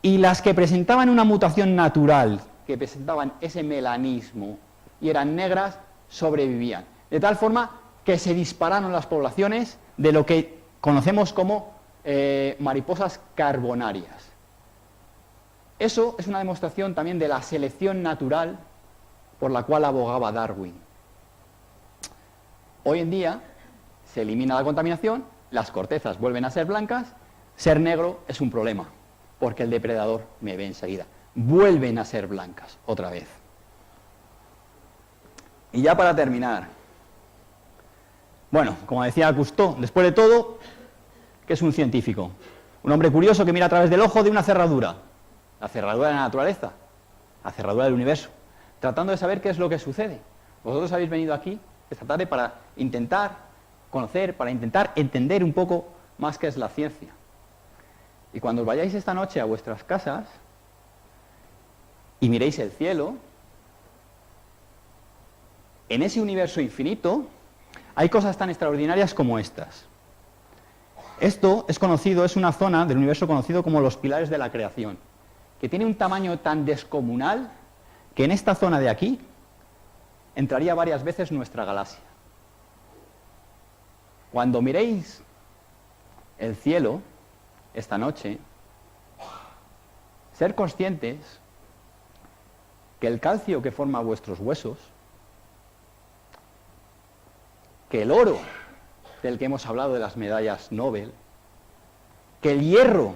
Y las que presentaban una mutación natural, que presentaban ese melanismo y eran negras, sobrevivían. De tal forma que se dispararon las poblaciones de lo que conocemos como mariposas carbonarias. Eso es una demostración también de la selección natural por la cual abogaba Darwin. Hoy en día se elimina la contaminación, las cortezas vuelven a ser blancas, ser negro es un problema, porque el depredador me ve enseguida. Vuelven a ser blancas otra vez. Y ya para terminar, bueno, como decía Cousteau, después de todo, ¿qué es un científico? Un hombre curioso que mira a través del ojo de una cerradura, la cerradura de la naturaleza, la cerradura del universo, tratando de saber qué es lo que sucede. Vosotros habéis venido aquí esta tarde para intentar conocer, para intentar entender un poco más qué es la ciencia. Y cuando os vayáis esta noche a vuestras casas y miréis el cielo, en ese universo infinito hay cosas tan extraordinarias como estas. Esto es conocido, es una zona del universo conocido como los pilares de la creación, que tiene un tamaño tan descomunal que en esta zona de aquí entraría varias veces nuestra galaxia. Cuando miréis el cielo esta noche, ser conscientes que el calcio que forma vuestros huesos, que el oro del que hemos hablado de las medallas Nobel, que el hierro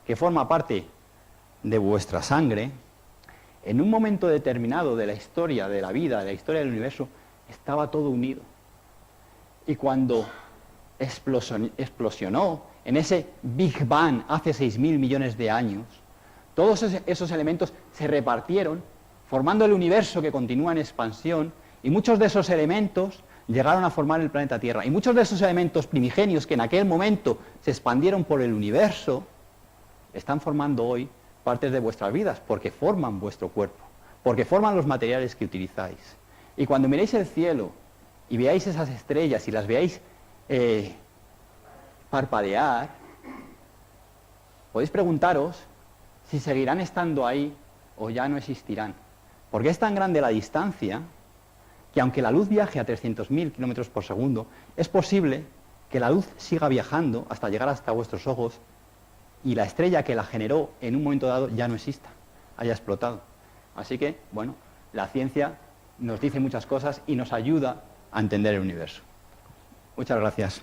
que forma parte de vuestra sangre, en un momento determinado de la historia de la vida, de la historia del universo, estaba todo unido. Y cuando explosionó en ese Big Bang hace 6.000 millones de años, todos esos elementos se repartieron, formando el universo que continúa en expansión, y muchos de esos elementos llegaron a formar el planeta Tierra. Y muchos de esos elementos primigenios que en aquel momento se expandieron por el universo, están formando hoy partes de vuestras vidas, porque forman vuestro cuerpo, porque forman los materiales que utilizáis. Y cuando miréis el cielo y veáis esas estrellas y las veáis parpadear, podéis preguntaros si seguirán estando ahí o ya no existirán. Porque es tan grande la distancia que aunque la luz viaje a 300.000 kilómetros por segundo, es posible que la luz siga viajando hasta llegar hasta vuestros ojos y la estrella que la generó en un momento dado ya no exista, haya explotado. Así que, bueno, la ciencia nos dice muchas cosas y nos ayuda a entender el universo. Muchas gracias.